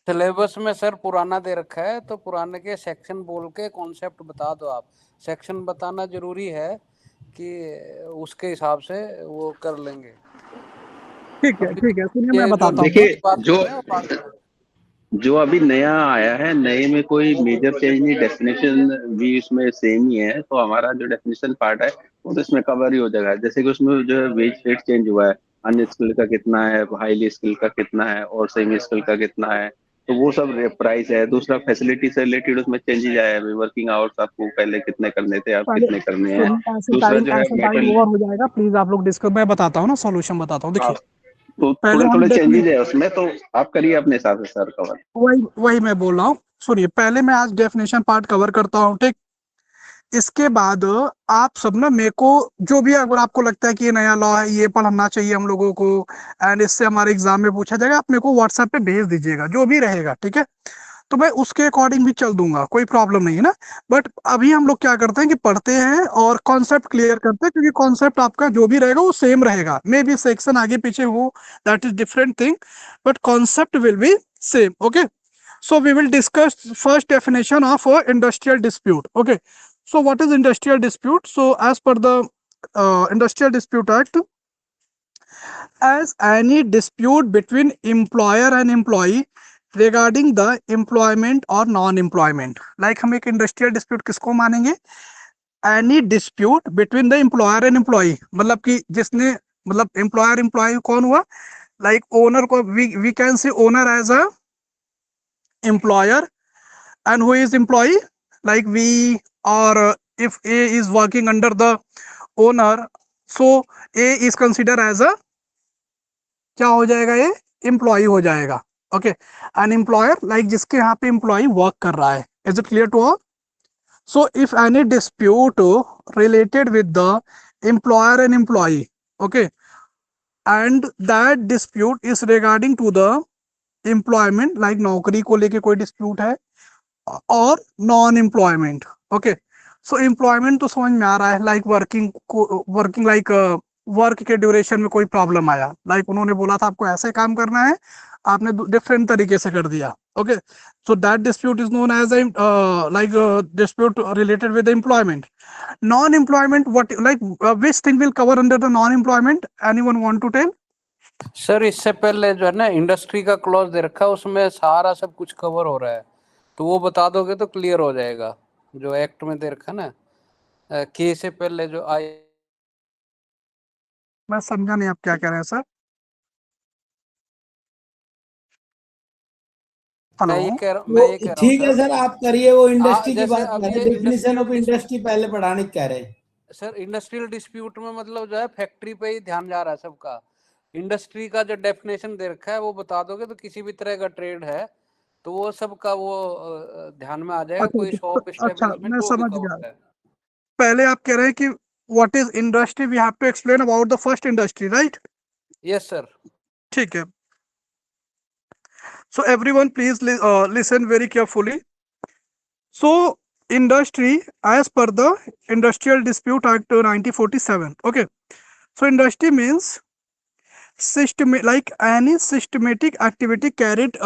सिलेबस में सर पुराना दे रखा है, तो पुराने के सेक्शन बोल के कॉन्सेप्ट बता दो आप। सेक्शन बताना जरूरी है कि उसके हिसाब से वो कर लेंगे। ठीक है ठीक है, सुनिए मैं ये जो बताता हूँ। देखिए, बात जो कर रहे हैं वो बात करें। जो अभी नया आया है, नए में कोई मेजर चेंज नहीं, डेफिनेशन भी उसमें सेम ही है, तो हमारा जो डेफिनेशन पार्ट है वो तो इसमें कवर ही हो जाएगा। जैसे कि उसमें जो है वेज रेट चेंज हुआ है, अनस्किल का कितना है, हाईली स्किल का कितना है, और सेमी स्किल का कितना है, तो वो सब प्राइस है। दूसरा फैसिलिटी से रिलेटेड उसमें चेंजेस आया है, वर्किंग आवर्स आपको पहले कितने करने थे, आप पहले कितने करने हैं। सुनिए, दूसरा जो है ऐसे टाइम मेटल, ओवर हो जाएगा, प्लीज आप लोग डिस्कस, मैं बताता हूँ ना, सॉल्यूशन बताता हूँ। हाँ, देखिए, तो पहले थोड़े हम थोड़े डेफिनेट, चेंजेस है उसमें, तो आप करिए अपने हिसाब से सर कवर। वही वही मैं बोल रहा हूँ। सुनिए, पहले मैं आज डेफिनेशन पार्ट कवर करता हूँ, ठीक। इसके बाद आप सब ना मेरे को, जो भी अगर आपको लगता है कि ये नया लॉ है, ये पढ़ना चाहिए हम लोगों को, एंड इससे हमारे एग्जाम में पूछा जाएगा, आप मेरे को व्हाट्सएप पे भेज दीजिएगा, जो भी रहेगा, ठीक है। तो मैं उसके अकॉर्डिंग भी चल दूंगा, कोई प्रॉब्लम नहीं है ना। बट अभी हम लोग क्या करते हैं कि पढ़ते हैं और कॉन्सेप्ट क्लियर करते हैं, क्योंकि कॉन्सेप्ट आपका जो भी रहेगा वो सेम रहेगा, मे बी सेक्शन आगे पीछे हो, that is different thing, but concept will be same, okay. So we will discuss first definition of industrial dispute. Okay. So what is industrial dispute? So as per the Industrial Dispute Act, as any dispute between employer and employee regarding the employment or non-employment. Like हम एक industrial dispute किसको मानेंगे? Any dispute between the employer and employee. मतलब कि जिसने, मतलब employer employee कौन हुआ? Like owner को we can say owner as a employer, and who is employee, like we, or if A is working under the owner, so A is considered as a, क्या हो जाएगा, ये employ हो जाएगा, okay. An employer, like जिसके यहाँ पे employ work कर रहा है। Is it clear to all? So if any dispute related with the employer and employ, okay, and that dispute is regarding to the employment, like नौकरी को लेके कोई डिस्प्यूट है, और non employment, okay. So employment तो समझ में आ रहा है, लाइक वर्किंग को, वर्किंग लाइक वर्क के ड्यूरेशन में कोई प्रॉब्लम आया, लाइक उन्होंने बोला था आपको ऐसे काम करना है, आपने डिफरेंट तरीके से कर दिया, okay. So that dispute is known as like dispute related with employment. Non employment, what like which thing will cover under the non employment? Anyone want to tell? Sir इससे पहले जो है ना इंडस्ट्री का क्लॉज दे रखा है, उसमें सारा सब कुछ कवर हो रहा है, तो वो बता दोगे तो क्लियर हो जाएगा। जो एक्ट में दे रखा है ना, के से पहले जो आई, मैं समझा नहीं आप क्या कह रहे हैं सर। मैं हेलो। ये कह रहा हूँ ठीक है सर, आप करिए, वो इंडस्ट्री की जैसे बात अब कर रहे ये हैं, डेफिनेशन ऑफ इंडस्ट्रियल इंडस्ट्री पहले पढ़ाने की कह रहे हैं। सर इंडस्ट्रियल डिस्प्यूट में मतलब जो है फैक्ट्री पे ही ध्यान जा रहा है सबका। इंडस्ट्री का जो डेफिनेशन दे रखा है वो बता दोगे तो किसी भी तरह का ट्रेड है तो वो सबका वो ध्यान में आ जाएगा। अच्छा कोई शॉप अच्छा, एस्टेब्लिशमेंट मैं वो भी समझ गया। कवर है। पहले आप कह रहे हैं कि what is industry, we have to explain about the first industry, right? Yes sir. ठीक है। So everyone please listen very carefully. So industry, as per the Industrial Dispute Act 1947, okay. So industry means like any systematic activity carried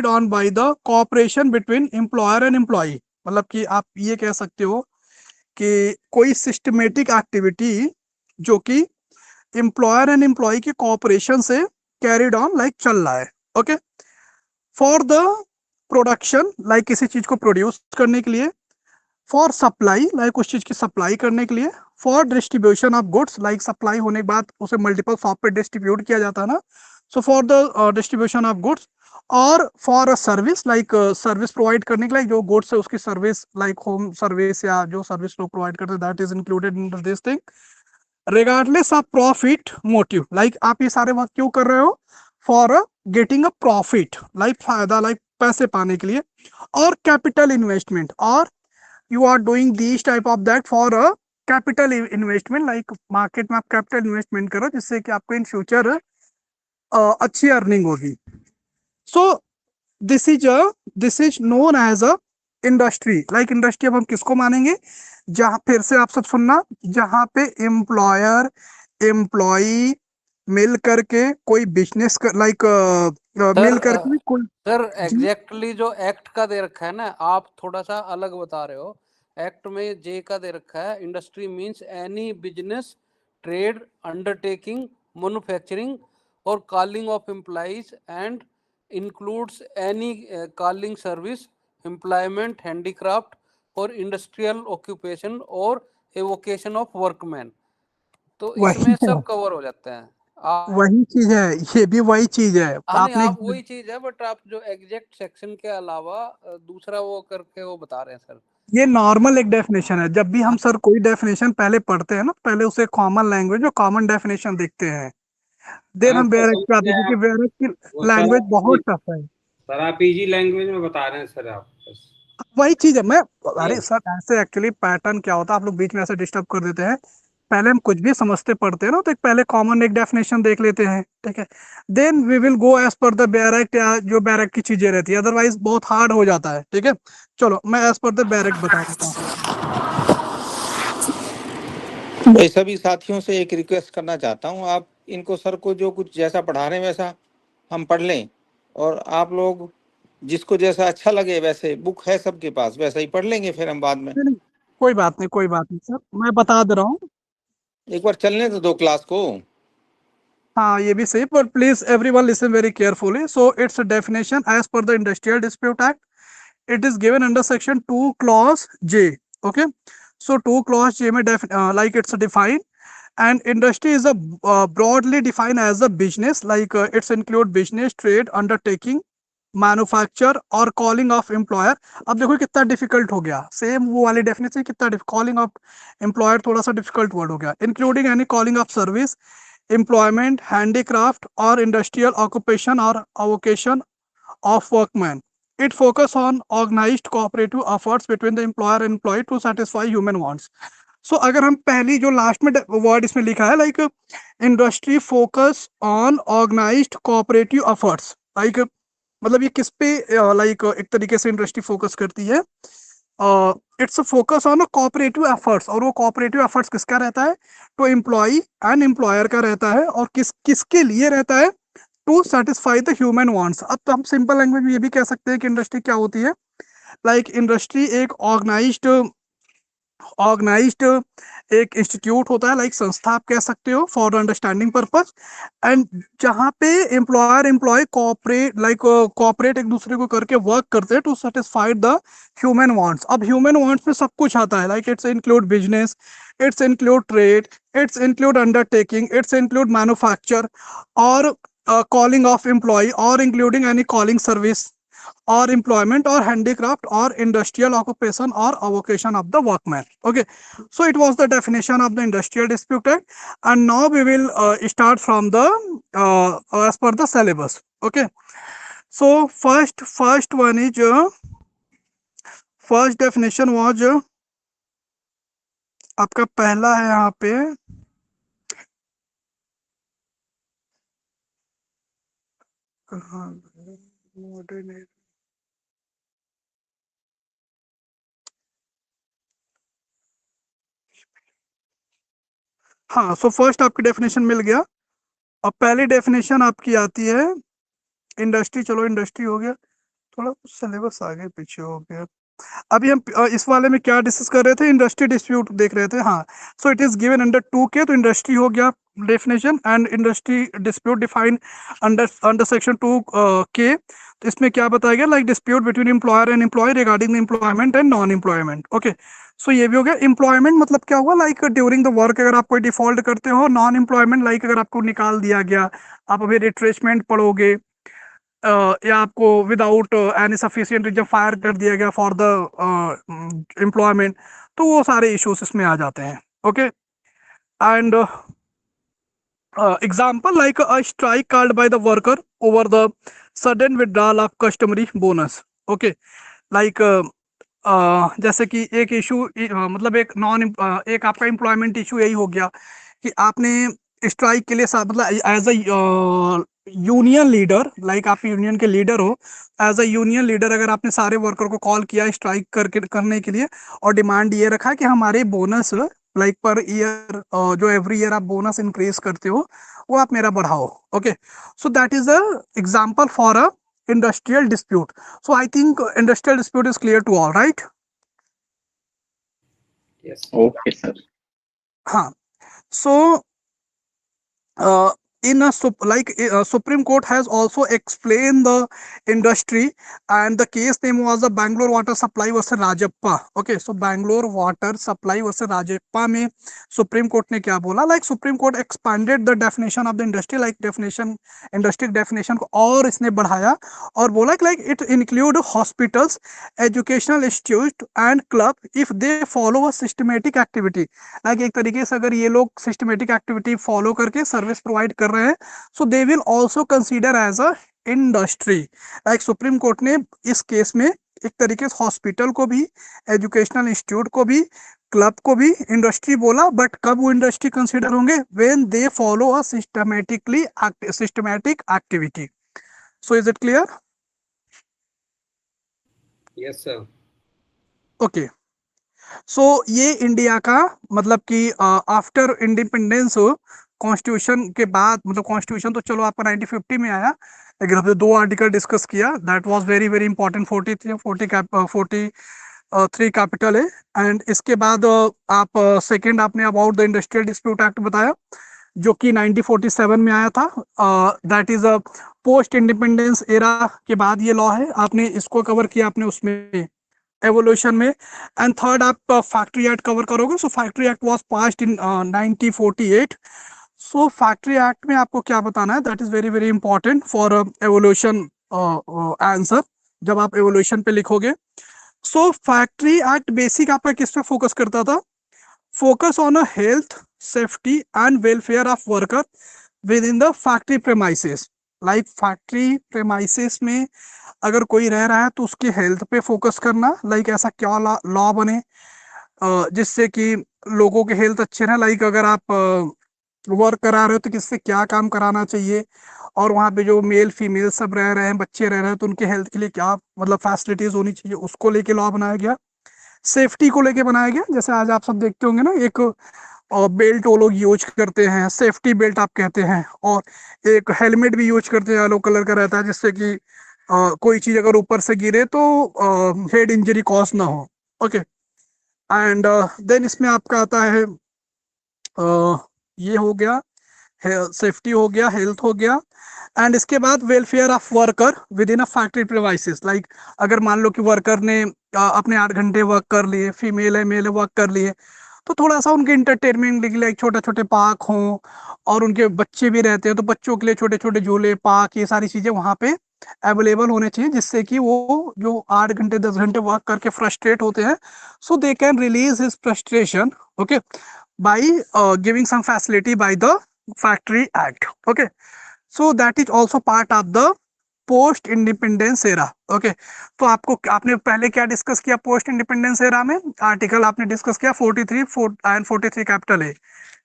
on by the cooperation between employer and employee। मतलब कि आप ये कह सकते हो कि कोई systematic activity जो कि एम्प्लॉयर एंड एम्प्लॉय के कोऑपरेशन से कैरिड ऑन, लाइक चल रहा है, okay. For the production, like किसी चीज को प्रोड्यूस करने के लिए। फॉर सप्लाई, लाइक उस चीज की सप्लाई करने के लिए। For distribution of goods, like supply होने के बाद उसे मल्टीपल शॉप पे डिस्ट्रीब्यूट किया जाता है ना, so for the distribution of goods. और for a service, like service provide करने के लिए, जो गुड्स है उसकी सर्विस, लाइक होम सर्विस या जो सर्विस लोग प्रोवाइड करते हैं, that is included in this thing. Regardless of profit motive, like आप ये सारे वर्क क्यों कर रहे हो? For getting a profit, like फायदा, लाइक पैसे पाने के लिए। और कैपिटल इन्वेस्टमेंट, और you are doing this type of that for a capital investment, like market में आप कैपिटल इन्वेस्टमेंट करो जिससे कि आपको इन फ्यूचर अच्छी अर्निंग होगी। So this is known as a industry. Like industry अब हम किसको मानेंगे? जहां, फिर से आप सब सुनना, जहां पे एम्प्लॉयर एम्प्लॉई मिल करके कोई बिजनेस कर, लाइक मिल करके कोई। सर जी, एग्जैक्टली जो एक्ट का दे रखा है ना, आप थोड़ा सा अलग बता रहे हो। एक्ट में जे का दे रखा है, industry means any business, trade, undertaking, manufacturing और calling of employees and includes any calling service, employment, handicraft और इंडस्ट्रियल ऑक्यूपेशन और एवोकेशन ऑफ वर्कमैन। तो वही इसमें है। सब कवर हो जाते हैं। आप वही चीज है, ये भी वही चीज है। हाँ नहीं, आपने आप वही चीज है, बट आप जो एग्जैक्ट सेक्शन के अलावा दूसरा वो करके वो बता रहे हैं सर। ये नॉर्मल एक डेफिनेशन है। जब भी हम सर कोई डेफिनेशन पहले पढ़ते हैं ना, पहले उसे कॉमन लैंग्वेज और कॉमन डेफिनेशन देखते हैं, देन हाँ हम सर बेयरक पे समझ आते गए हैं, क्योंकि आप। बेयरक की वो लैंग्वेज बहुत टफ है। सर आप इजी लैंग्वेज में बता रहे हैं सर आप बस। वही चीज है। मैं अरे ये सर ऐसे एक्चुअली पैटर्न क्या होता है, आप लोग बीच में ऐसे डिस्टर्ब कर देते हैं। पहले हम कुछ भी समझते पढ़ते हैं ना, तो एक पहले कॉमन एक डेफिनेशन देख लेते हैं, ठीक है, then we will go as per the barrack, या जो बैरक की चीजें रहती है, अदरवाइज बहुत हार्ड हो जाता है, ठीक है। चलो मैं एज पर द बैरक बता देता हूँ। मैं सभी साथियों से एक रिक्वेस्ट करना चाहता हूँ, आप इनको सर को जो कुछ जैसा पढ़ा रहे हैं वैसा हम पढ़ लें, और आप लोग जिसको जैसा अच्छा लगे वैसे बुक है सबके पास वैसा ही पढ़ लेंगे, फिर हम बाद में नहीं, नहीं, कोई बात नहीं, कोई बात नहीं सर, मैं बता दे रहा हूँ। एक बार चलने तो दो क्लास को। हाँ ये भी सही, पर please everyone listen very carefully. So it's definition as per the industrial dispute act, it is given under section 2 clause J. Okay, so 2 clause J में like it's defined, and industry is a broadly defined as a business, like it's include business, trade, undertaking, manufacture और calling of employer. अब देखो कितना difficult हो गया, same वो वाली definition कितना कॉलिंग ऑफ एम्प्लॉयर थोड़ा सा डिफिकल्ट वर्ड हो गया। Including any calling of service, employment, handicraft और इंडस्ट्रियल ऑक्यूपेशन और अवोकेशन of workmen. It focus on organized cooperative efforts between the employer and employee to satisfy human wants. So अगर हम पहली जो लास्ट में वर्ड इसमें लिखा है, like industry focus on organised cooperative efforts, like मतलब ये किस पे लाइक एक तरीके से इंडस्ट्री फोकस करती है, it's focus on cooperative efforts. और वो कोऑपरेटिव एफर्ट्स किसका रहता है, तो एम्प्लॉय एंड एम्प्लॉयर का रहता है, और किसके लिए रहता है, to satisfy the human wants. अब तो हम सिंपल लैंग्वेज में ये भी कह सकते हैं कि इंडस्ट्री क्या होती है, लाइक इंडस्ट्री एक ऑर्गेनाइज्ड एक इंस्टीट्यूट होता है, लाइक संस्था आप कह सकते हो, फॉर अंडरस्टैंडिंग पर्पस, एंड जहाँ पे एम्प्लॉयर एम्प्लॉय कोऑपरेट एक दूसरे को करके वर्क करते हैं to satisfy the human wants. अब ह्यूमन वांट्स में सब कुछ आता है, like it's include business, it's include trade, it's include undertaking, it's include manufacture और calling of employee, or including any calling service or employment or handicraft or industrial occupation or avocation of the workman. Okay, so it was the definition of the industrial dispute act, and now we will start from the as per the syllabus. Okay, so first one is first definition was आपका पहला है यहाँ पे, हाँ, so first आपकी definition मिल गया। अब पहली डेफिनेशन आपकी आती है इंडस्ट्री। चलो इंडस्ट्री हो गया, थोड़ा सिलेबस आगे पीछे हो गया। अभी हम इस वाले में क्या डिस्कस कर रहे थे, इंडस्ट्री डिस्प्यूट देख रहे थे। हाँ, so it is given under 2K, तो इंडस्ट्री हो गया definition, and industry dispute defined under section 2K। तो इसमें क्या बताया गया, like dispute between employer and employee regarding the employment and non employment. Okay, so ये भी हो गया। एम्प्लॉयमेंट मतलब क्या हुआ, लाइक ड्यूरिंग द वर्क अगर आप कोई डिफॉल्ट करते हो। नॉन एम्प्लॉयमेंट लाइक अगर आपको निकाल दिया गया, आप अभी रिट्रेसमेंट पढ़ोगे, या आपको without any sufficient reason fire कर दिया गया फॉर द एम्प्लॉयमेंट, तो वो सारे इश्यूज इसमें आ जाते हैं। Okay, and example like a strike called by the worker over the sudden withdrawal of customary bonus. Okay, like जैसे कि एक इशू मतलब एक आपका एम्प्लॉयमेंट इशू यही हो गया कि आपने स्ट्राइक के लिए मतलब as a union leader, like आप यूनियन के लीडर हो, एज अ यूनियन लीडर अगर आपने सारे वर्कर को कॉल किया स्ट्राइक करने के लिए, और डिमांड ये रखा कि हमारे बोनस लाइक पर ईयर जो एवरी ईयर आप बोनस इंक्रीज करते हो वो आप मेरा बढ़ाओ। Okay, so that is a example for a industrial dispute. So I think industrial dispute is clear to all, right? yes okay sir. हाँ, so in a Supreme Court has also explained the industry, and the case name was the Bangalore Water Supply versus Rajappa. Okay, so Bangalore Water Supply versus Rajappa में Supreme Court ने क्या बोला, like Supreme Court expanded the definition of the industry, like definition industry definition को और इसने बढ़ाया और बोला कि like it include hospitals, educational institute and club if they follow a systematic activity. like एक तरीके से अगर ये लोग systematic activity follow करके service provide कर रहे हैं, so they will also consider as a industry. like supreme court ने इस केस में एक तरीके से हॉस्पिटल को भी, एजुकेशनल इंस्टीट्यूट को भी, क्लब को भी इंडस्ट्री बोला, बट कब वो इंडस्ट्री कंसीडर होंगे, when they follow a systematic activity. So is it clear? Yes sir. Okay, so ये इंडिया का मतलब कि आफ्टर इंडिपेंडेंस कॉन्स्टिट्यूशन के बाद, मतलब कॉन्स्टिट्यूशन तो चलो आपका 1950 में आया, लेकिन हमने 2 आर्टिकल डिस्कस किया, that was very very important. 43 capital है. एंड इसके बाद आप सेकंड आपने about the industrial dispute act बताया, जो कि 1947 में आया था. That is a post independence era के बाद ये लॉ है. आपने इसको कवर किया आपने उसमें एवोल्यूशन में. एंड थर्ड आप फैक्ट्री एक्ट कवर करोगे. So factory act was passed in 1948. So factory act में आपको क्या बताना है, that is very very important for evolution answer जब आप एवोल्यूशन पे लिखोगे. सो फैक्ट्री एक्ट बेसिक आपका किस पे फोकस करता था, focus on a health, safety and welfare of worker with in the factory premises. Like factory premises में अगर कोई रह रहा है तो उसकी हेल्थ पे फोकस करना. लाइक ऐसा क्या लॉ बने जिससे कि लोगों के हेल्थ अच्छे रहे. लाइक अगर आप वर्क करा रहे हो तो किससे क्या काम कराना चाहिए, और वहाँ पे जो मेल फीमेल सब रह रहे हैं, बच्चे रह रहे हैं, तो उनके हेल्थ के लिए क्या मतलब फैसिलिटीज होनी चाहिए, उसको लेके लॉ बनाया गया. सेफ्टी को लेके बनाया गया, जैसे आज आप सब देखते होंगे ना, एक बेल्ट वो लोग यूज करते हैं, सेफ्टी बेल्ट आप कहते हैं, और एक हेलमेट भी यूज करते हैं, येलो कलर का रहता है, जिससे कि कोई चीज अगर ऊपर से गिरे तो हेड इंजरी कॉज ना हो. ओके, एंड देन इसमें आपका आता है ये हो गया, सेफ्टी हो गया, हेल्थ हो गया. एंड इसके बाद welfare of worker with in a factory premises. Like अगर मान लो कि वर्कर ने अपने 8 घंटे वर्क कर लिए, फीमेल है मेल है वर्क कर लिए, तो थोड़ा सा उनके इंटरटेनमेंट के लिए छोटे छोटे पार्क हों, और उनके बच्चे भी रहते हैं तो बच्चों के लिए छोटे छोटे झूले, पार्क, ये सारी चीजें वहाँ पे अवेलेबल होने चाहिए, जिससे कि वो जो 8 घंटे 10 घंटे वर्क करके फ्रस्ट्रेट होते हैं, so they can release his frustration, okay, by giving some facility by the factory act. Okay, so that is also part of the post independence era. Okay, तो आपने पहले क्या डिस्कस किया पोस्ट इंडिपेंडेंस एरा में, article आपने discuss किया 43 capital है.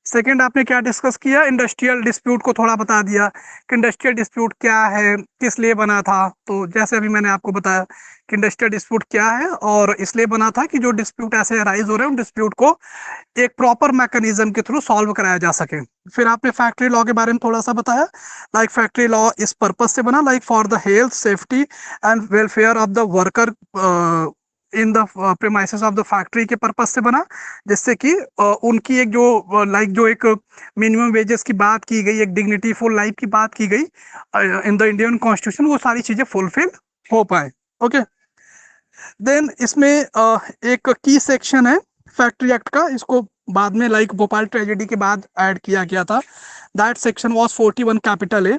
Second आपने क्या डिस्कस किया, इंडस्ट्रियल डिस्प्यूट को थोड़ा बता दिया कि इंडस्ट्रियल डिस्प्यूट क्या है, किस लिए बना था. तो जैसे अभी मैंने आपको बताया कि इंडस्ट्रियल डिस्प्यूट क्या है, और इसलिए बना था कि जो डिस्प्यूट ऐसे अराइज हो रहे हैं उन डिस्प्यूट को एक प्रॉपर मैकेनिज्म के थ्रू सॉल्व कराया जा सके. फिर आपने फैक्ट्री लॉ के बारे में थोड़ा सा बताया, लाइक फैक्ट्री लॉ इस पर्पज से बना, like for the health, safety and welfare of the worker in the premises of the factory के पर्पज से बना, जिससे कि उनकी एक जो जो एक मिनिमम वेजेस की बात की गई, एक डिग्निटी फुल लाइफ की बात की गई इन द इंडियन कॉन्स्टिट्यूशन, वो सारी चीजें फुलफिल हो पाए. ओके, देन इसमें एक की सेक्शन है फैक्ट्री एक्ट का, इसको बाद में लाइक भोपाल ट्रेजेडी के बाद ऐड किया गया था. That section was 41 capital A.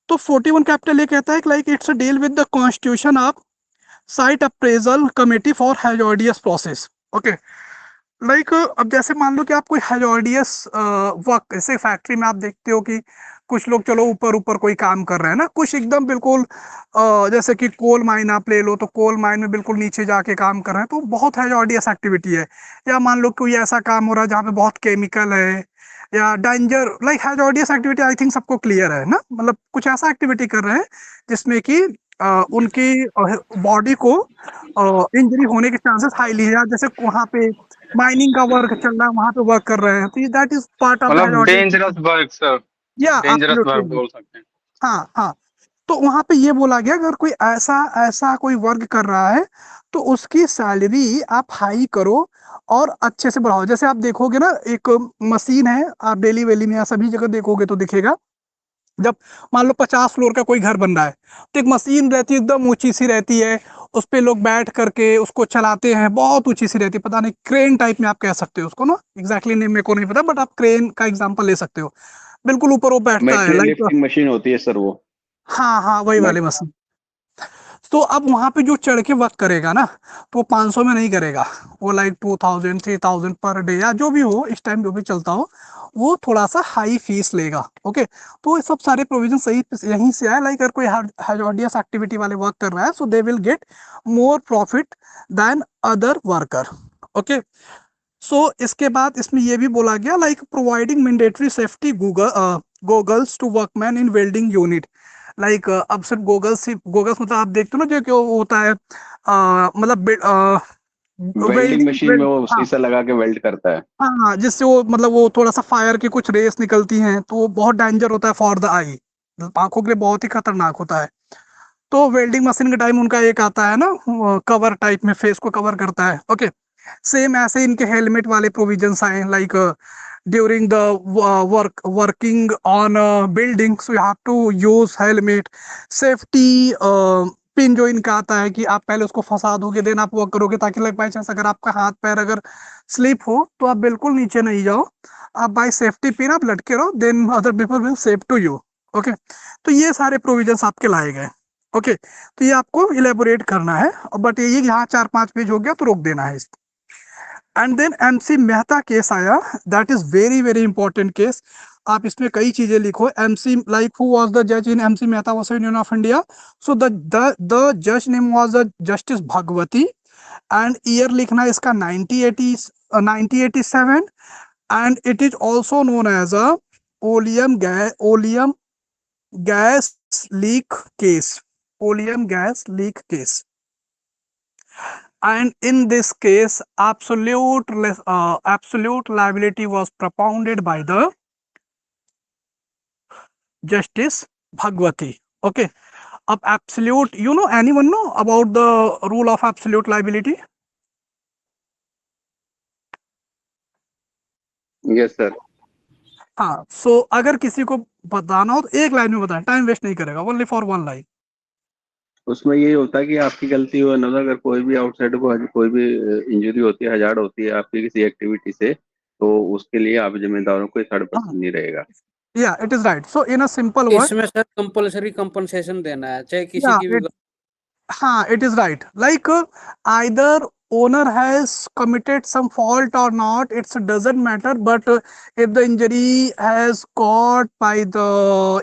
तो 41 कैपिटल ए कहता है कि like it's deal with the constitution of site appraisal committee for hazardous process. Okay, like अब जैसे मान लो कि आप कोई हैजॉर्डियस वर्क, जैसे फैक्ट्री में आप देखते हो कि कुछ लोग चलो ऊपर कोई काम कर रहे हैं ना, कुछ एकदम बिल्कुल जैसे कि कोल माइन आप ले लो, तो कोल माइन में बिल्कुल नीचे जाके काम कर रहे हैं, तो बहुत हैजॉर्डियस एक्टिविटी है. या मान लो कोई ऐसा काम हो रहा है जहाँ पे बहुत केमिकल है या danger, like hazardous activity, I think सबको क्लियर है ना, मतलब कुछ ऐसा एक्टिविटी कर रहे हैं जिसमें कि उनकी बॉडी को इंजरी होने के चांसेस हाईली है. जैसे वहाँ पे माइनिंग का वर्क चल रहा है, वहाँ पे वर्क कर रहे हैं, तो that is part of dangerous work sir, या डेंजरस वर्क बोल सकते हैं. हाँ हाँ, तो वहाँ पे ये बोला गया अगर कोई ऐसा कोई वर्क कर रहा है तो उसकी सैलरी आप हाई करो और अच्छे से बढ़ाओ. जैसे आप देखोगे ना, एक मशीन है, आप डेली वेली में या सभी जगह देखोगे तो दिखेगा जब मान लो 50 फ्लोर का कोई घर बन रहा है, तो एक मशीन रहती है एकदम ऊंची सी रहती है, उस पे लोग बैठ करके उसको चलाते हैं, बहुत ऊंची सी रहती है, पता नहीं क्रेन टाइप में आप कह सकते हो उसको ना, एग्जैक्टली नेम मेरे को नहीं पता, बट आप क्रेन का एग्जांपल ले सकते हो। बिल्कुल ऊपर वो बैठता है मेटेरियल लाइक, लिफ्टिंग मशीन होती है सर वो। हाँ हाँ वही वाले मेट मशीन। तो अब वहां पे जो चढ़ के वर्क करेगा ना, तो वो 500 में नहीं करेगा, वो लाइक 2000 3000 पर डे या जो भी हो इस टाइम जो भी चलता हो, वो थोड़ा सा हाई फीस लेगा। ओके, तो ये सब सारे प्रोविजन सही यहीं से आए, लाइक अगर कोई हजार्डियस एक्टिविटी वाले वर्क कर रहा है, so they will get more profit than other worker. Okay, so इसके बाद इसमें ये भी बोला गया like providing mandatory safety goggles to workman in welding unit. Like अब सिर्फ गोगल्स ही, गोगल्स मतलब आप देखते हो ना जो कि वो होता है मतलब वेल्डिंग वेल्डिंग मशीन में वो शीशा लगा के वेल्ड करता है। हाँ जिससे वो मतलब वो थोड़ा सा फायर की कुछ रेस निकलती हैं, तो वो बहुत डेंजर होता है फॉर द आई, आंखों के लिए बहुत ही खतरनाक होता है। तो वेल्डिंग मशीन के टाइम उनका एक आता है ना कवर टाइप में, फेस को कवर करता है। ओके, सेम ऐसे इनके हेलमेट वाले प्रोविजंस आए like during the working on building, so you have to use helmet. Safety pin जो इनका आता है कि आप पहले उसको फंसा दोगे देन आप वर्क करोगे, ताकि लाइक बाई चांस अगर आपका हाथ पैर अगर स्लिप हो तो आप बिल्कुल नीचे नहीं जाओ, आप बाई सेफ्टी पिन आप लटके रहो, then other people will save to you. Okay, तो ये सारे प्रोविजंस आपके लाए गए। ओके, तो ये आपको इलेबोरेट करना है, बट ये यहाँ 4-5 पेज हो गया तो रोक देना है इसको। And then MC Mehta case आया, that is very very important case. आप इसमें कई चीजें लिखो, MC like who was the जज in MC Mehta versus union of India. So the जज name was the justice Bhagwati, and year लिखना है इसका 1987, and it is also known as a oleum gas leak case, oleum gas leak case. And in this case absolute liability was propounded by the justice Bhagwati. Okay, अब absolute, anyone know about the rule of absolute liability? Yes sir. हाँ, सो अगर किसी को बताना हो तो एक line में बताएं, टाइम वेस्ट नहीं करेगा, ओनली फॉर वन लाइन। उसमें यही होता है कि आपकी गलती हो ना, अगर कोई भी आउटसाइड को कोई भी इंजरी होती है, हजार्ड होती है आपकी किसी एक्टिविटी से, तो उसके लिए आप जिम्मेदारों को 30% नहीं रहेगा। या it is right, so in a simple word, इसमें सर कंपलसरी कंपनसेशन देना है चाहे किसी या की भी। हाँ it is right, like either owner has committed some fault or not, it doesn't matter, but if the injury has caused by the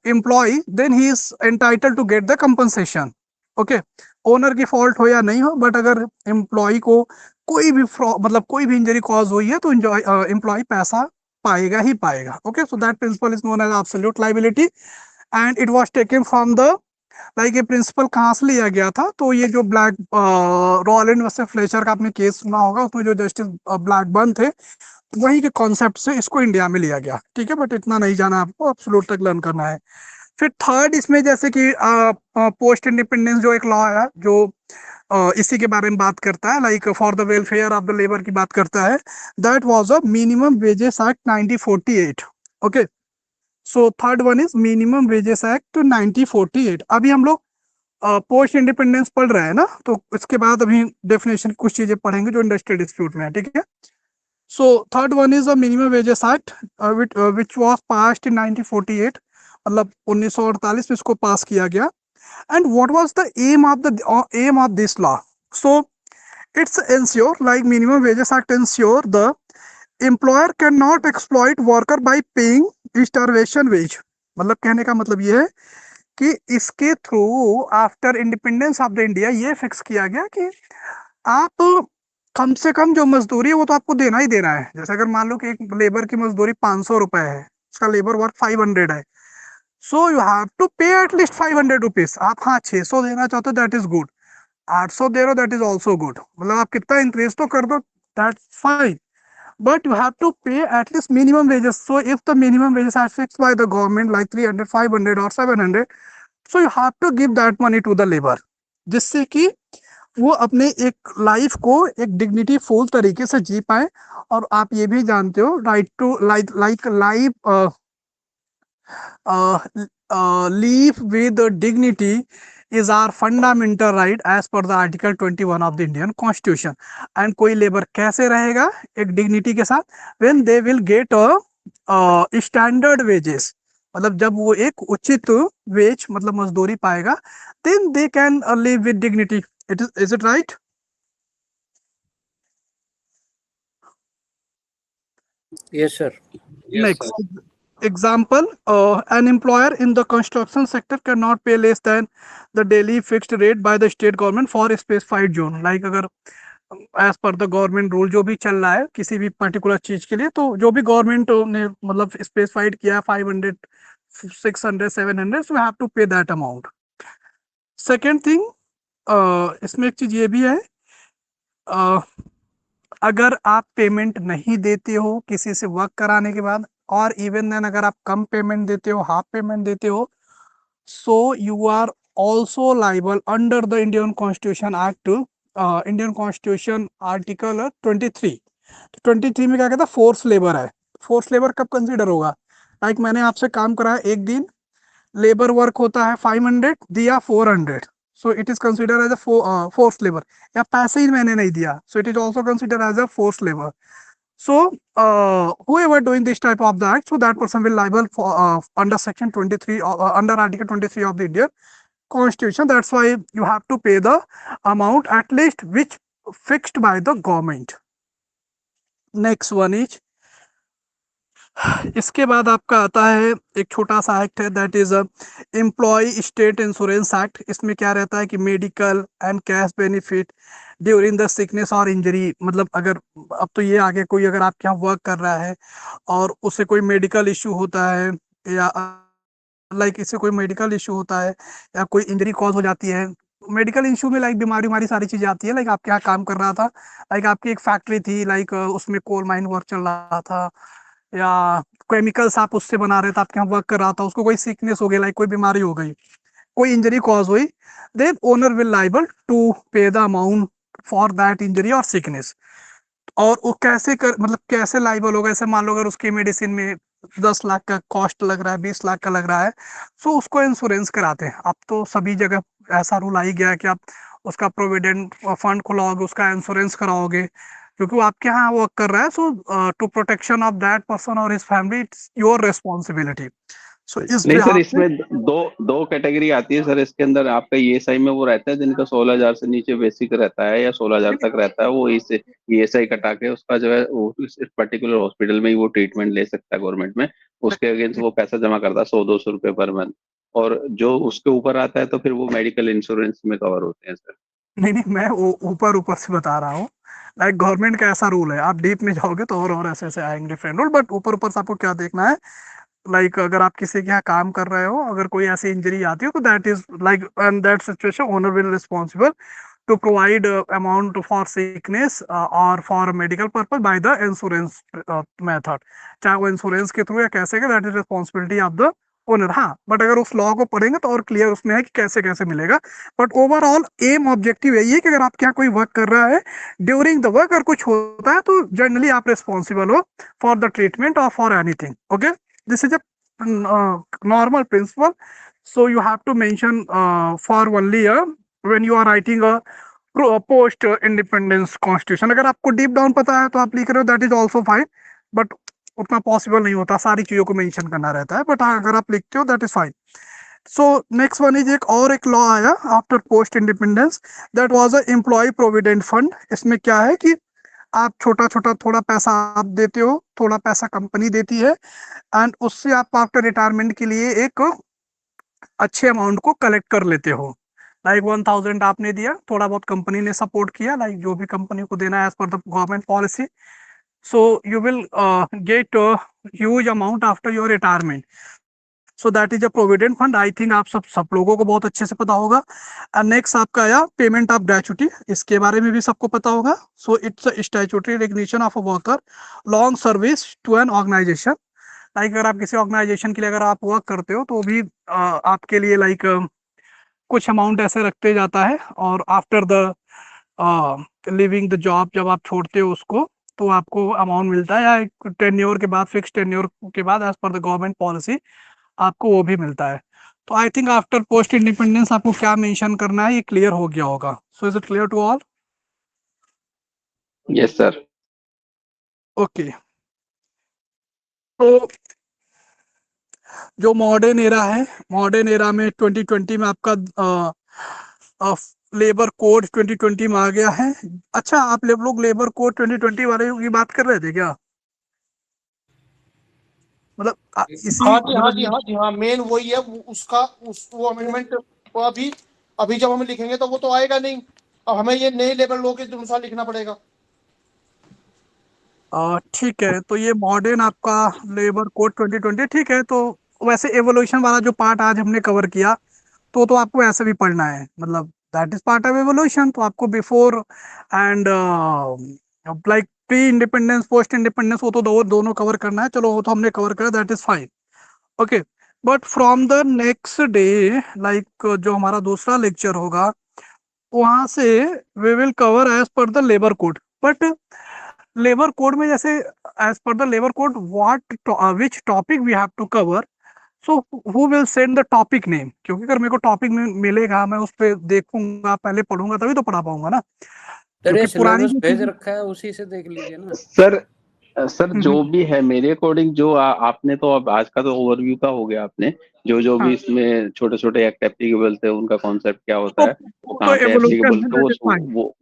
employee, then he is entitled to get the compensation. Okay, owner की fault हो या नहीं हो, but अगर employ को कोई भी मतलब कोई भी इंजरी कॉज हुई है तो एम्प्लॉय पैसा पाएगा ही पाएगा। Okay, so that principle is known as absolute liability, and it was taken from the like ये प्रिंसिपल कहाँ से लिया गया था, तो ये जो ब्लैक रॉलिन वर्सेस फ्लेचर का आपने केस सुना होगा, उसमें जो जस्टिस ब्लैकबर्न थे, वही के कॉन्सेप्ट से इसको इंडिया में लिया गया। ठीक है, बट इतना नहीं जाना आपको, एब्सोल्यूट तक लर्न करना है। फिर थर्ड इसमें जैसे कि पोस्ट इंडिपेंडेंस जो एक लॉ है जो इसी के बारे में बात करता है, like for the welfare of the labour की बात करता है, that was a minimum wages act 1948। Okay, so third one is minimum wages act 1948। अभी हम लोग पोस्ट इंडिपेंडेंस पढ़ रहे हैं ना, तो इसके बाद अभी डेफिनेशन कुछ चीजें पढ़ेंगे जो इंडस्ट्रियल डिस्प्यूट में है। ठीक है, so third one is a minimum wages act which was passed in 1948, मतलब 1948 में इसको पास किया गया। And what was the aim of this law? So it's ensure like minimum wages act ensure the employer can not exploit worker by paying starvation wage. मतलब कहने का मतलब ये है कि इसके through after independence of the India ये fix किया गया कि आप कम से कम जो मजदूरी है वो तो आपको देना ही देना है। जैसे अगर मान लो कि एक लेबर की मजदूरी 500 रुपए है, उसका लेबर वर्क 500 है, सो यू हैव टू पे एटलीस्ट 500 रुपीज। आप हाँ 600 देना चाहते हो दैट इज गुड, 800 दे रहे हो दैट इज ऑल्सो गुड, मतलब आप कितना इंक्रीज तो कर दो that's fine, but you have to pay at least minimum wages. So if the minimum wages are fixed by the government like 300 500 or 700, so you have to give that money to the labor, जिससे कि वो अपने एक life को एक dignity full तरीके से जी पाए। और आप ये भी जानते हो right to like life live with dignity is our fundamental right as per the article 21 of the Indian Constitution। and कोई लेबर कैसे रहेगा एक डिग्निटी के साथ, when they will get a standard wages, मतलब जब वो एक उचित वेज मतलब मजदूरी पाएगा, then they can live with dignity। is it right? Yes, sir. Yes, Next sir. example, an employer in the construction sector cannot pay less than the daily fixed rate by the state government for a specified zone। like अगर as per the government rule जो भी चल रहा है किसी भी particular चीज के लिए, तो जो भी गवर्नमेंट ने मतलब स्पेसिफाइड किया 500 600 700, सो हैव टू पे दैट अमाउंट। सेकेंड थिंग, इसमें एक चीज ये भी है, अगर आप पेमेंट नहीं देते हो किसी से वर्क कराने के बाद, और इवन देन अगर आप कम पेमेंट देते हो, हाफ पेमेंट देते हो, so you are also liable under the Indian constitution act, Indian constitution article 23। 23 में क्या कहता है, फोर्स लेबर है। फोर्स लेबर कब कंसिडर होगा, लाइक मैंने आपसे काम कराया एक दिन, लेबर वर्क होता है 500, दिया 400, so it is consider as a force labour. या पैसे ही मैंने नहीं दिया, so it is also consider as a force labour. So, whoever doing this type of the act, so that person will liable for under section 23 under article 23 of the Indian Constitution. That's why you have to pay the amount at least which fixed by the government. Next one is, इसके बाद आपका आता है एक छोटा सा act है, that is employ state insurance act. इसमें क्या रहता है कि medical and cash benefit during the sickness और इंजरी, मतलब अगर अब तो ये आगे कोई अगर आपके यहाँ वर्क कर रहा है और उससे कोई मेडिकल इश्यू होता है, या लाइक इससे कोई मेडिकल इश्यू होता है या कोई इंजरी कॉज हो जाती है, मेडिकल इश्यू में लाइक बीमारी हमारी सारी चीजें आती है। लाइक आपके यहाँ काम कर रहा था, लाइक आपकी एक फैक्ट्री थी, लाइक उसमें कोल माइन वर्क चल रहा था, या केमिकल्स आप उससे बना रहे थे, आपके यहाँ वर्क कर रहा था, उसको कोई सिकनेस हो गई, लाइक कोई बीमारी हो गई, कोई इंजरी कॉज हुई, then owner will liable to pay the amount for that injury और सिकनेस। और वो कैसे कर मतलब कैसे लाइबल होगा, ऐसे मान लो अगर उसकी मेडिसिन में 10 लाख का कॉस्ट लग रहा है, 20 लाख का लग रहा है, सो उसको इंश्योरेंस कराते हैं। अब तो सभी जगह ऐसा रूल आ ही गया है कि आप उसका प्रोविडेंट फंड खुलाओगे, उसका इंश्योरेंस कराओगे, क्योंकि वो आपके यहाँ वर्क कर रहा है। So to protection of that person और his family, it's your responsibility. So इस नहीं सर, बिहाफ इसमें दो कैटेगरी आती है सर इसके अंदर। आपका ईएसआई में वो रहता है जिनका 16,000 से नीचे बेसिक रहता है या 16,000 तक रहता है, वो इससे ईएसआई कटा के उसका जो है वो इस पर्टिकुलर हॉस्पिटल में ही वो ट्रीटमेंट ले सकता है गवर्नमेंट में, उसके अगेंस्ट वो पैसा जमा करता है 100-200 रुपए पर मंथ। और जो उसके ऊपर आता है तो फिर वो मेडिकल इंश्योरेंस में कवर होते हैं सर। नहीं, मैं ऊपर ऊपर से बता रहा हूँ, लाइक गवर्नमेंट का ऐसा रूल है। आप डीप में जाओगे तो और ऐसे ऐसे आएंगे डिफरेंट रूल, बट ऊपर ऊपर से आपको क्या देखना है, लाइक अगर आप किसी के यहाँ काम कर रहे हो, अगर कोई ऐसी इंजरी आती है, तो that is like in that situation owner will responsible to provide amount for sickness or for medical purpose by the insurance method, चाहे वो इंश्योरेंस के थ्रू या कैसे के, that is responsibility of the owner. हाँ, बट अगर उस law को पढ़ेंगे तो और क्लियर उसमें है कि कैसे कैसे मिलेगा। बट ओवरऑल एम ऑब्जेक्टिव यही है कि अगर आपके यहाँ कोई वर्क कर रहा है, ड्यूरिंग द वर्क अगर कुछ होता है, तो जनरली आप रिस्पॉन्सिबल हो फॉर द ट्रीटमेंट और for anything. Okay, this is a normal principle, so you have to mention for only when you are writing a post independence constitution। अगर आपको डीप डाउन पता है तो आप लिख रहे हो, that is also fine, but उतना पॉसिबल नहीं होता सारी चीजों को मेंशन करना रहता है, बट हाँ अगर आप लिखते हो that is fine. So next one is एक लॉ आया after post independence, that was a employ provident fund. इसमें क्या है कि आप छोटा छोटा थोड़ा पैसा आप देते हो, थोड़ा पैसा कंपनी देती है, एंड उससे आप आफ्टर रिटायरमेंट के लिए एक अच्छे अमाउंट को कलेक्ट कर लेते हो। लाइक 1000 आपने दिया, थोड़ा बहुत कंपनी ने सपोर्ट किया, लाइक जो भी कंपनी को देना है as per the government policy, so you will get huge amount after your retirement. So that is a provident fund. I think आप सब लोगों को बहुत अच्छे से पता होगा। एंड नेक्स्ट आपका आया पेमेंट ऑफ ग्रेचुटी, इसके बारे में भी सबको पता होगा। So it's a statutory recognition of a worker long service to an organisation. Like अगर आप किसी ऑर्गेनाइजेशन के लिए अगर आप वर्क करते हो, तो भी आपके लिए लाइक कुछ अमाउंट ऐसे रखते जाता है, और after the living the job, जब आप छोड़ते हो उसको तो आपको अमाउंट मिलता है, या टेन्योर के बाद, फिक्स टेन्योर के बाद as per the government policy आपको वो भी मिलता है। तो I think after post independence आपको क्या मेंशन करना है ये क्लियर हो गया होगा। So is it clear to all? Yes sir. Okay, तो जो मॉडर्न एरा है, मॉडर्न एरा में 2020 में आपका लेबर कोड 2020 में आ गया है। अच्छा, आप लोग लेबर कोड 2020 वाले की बात कर रहे थे क्या? मतलब इसी हाँ जी, हाँ मतलब जी, हाँ जी, हाँ, मेन वही है वो अमेंडमेंट अभी जब हम लिखेंगे तो वो तो आएगा नहीं, अब हमें ये नए लेबर लॉ के अनुसार लिखना पड़ेगा। ठीक है, तो ये मॉडर्न आपका लेबर कोड 2020 ठीक है। तो वैसे एवोल्यूशन वाला जो पार्ट आज हमने कवर किया तो आपको ऐसे भी पढ़ना है, मतलब that is part of evolution. तो आपको before and like pre independence, post independence, वो तो दोनों कवर करना है। चलो वो तो हमने कवर करा, that is fine, okay. But from the next day, like जो हमारा दूसरा लेक्चर होगा वहां से we will cover as per the labour code. But labour code में जैसे as per the labour code what which topic we have to cover, so who will send the topic name, क्योंकि अगर मेरे को topic मिलेगा मैं उस पर देखूंगा, पहले पढ़ूंगा तभी तो पढ़ा पाऊंगा ना। सर ये क्योंकि पुरानी सिलेबस जो भेज चीजें रखा है उसी से देख लीजिए ना। सर जो भी है मेरे अकॉर्डिंग, जो आपने तो अब आज का तो ओवरव्यू का हो गया आपने, जो भी हाँ, इसमें छोटे छोटे एक्ट एप्लीकेबल थे उनका कॉन्सेप्ट क्या होता है, वो वो तो कहाँ पे एवोल्यूशन एप्लीकेबल है, थे, दैट इज फाइन। वो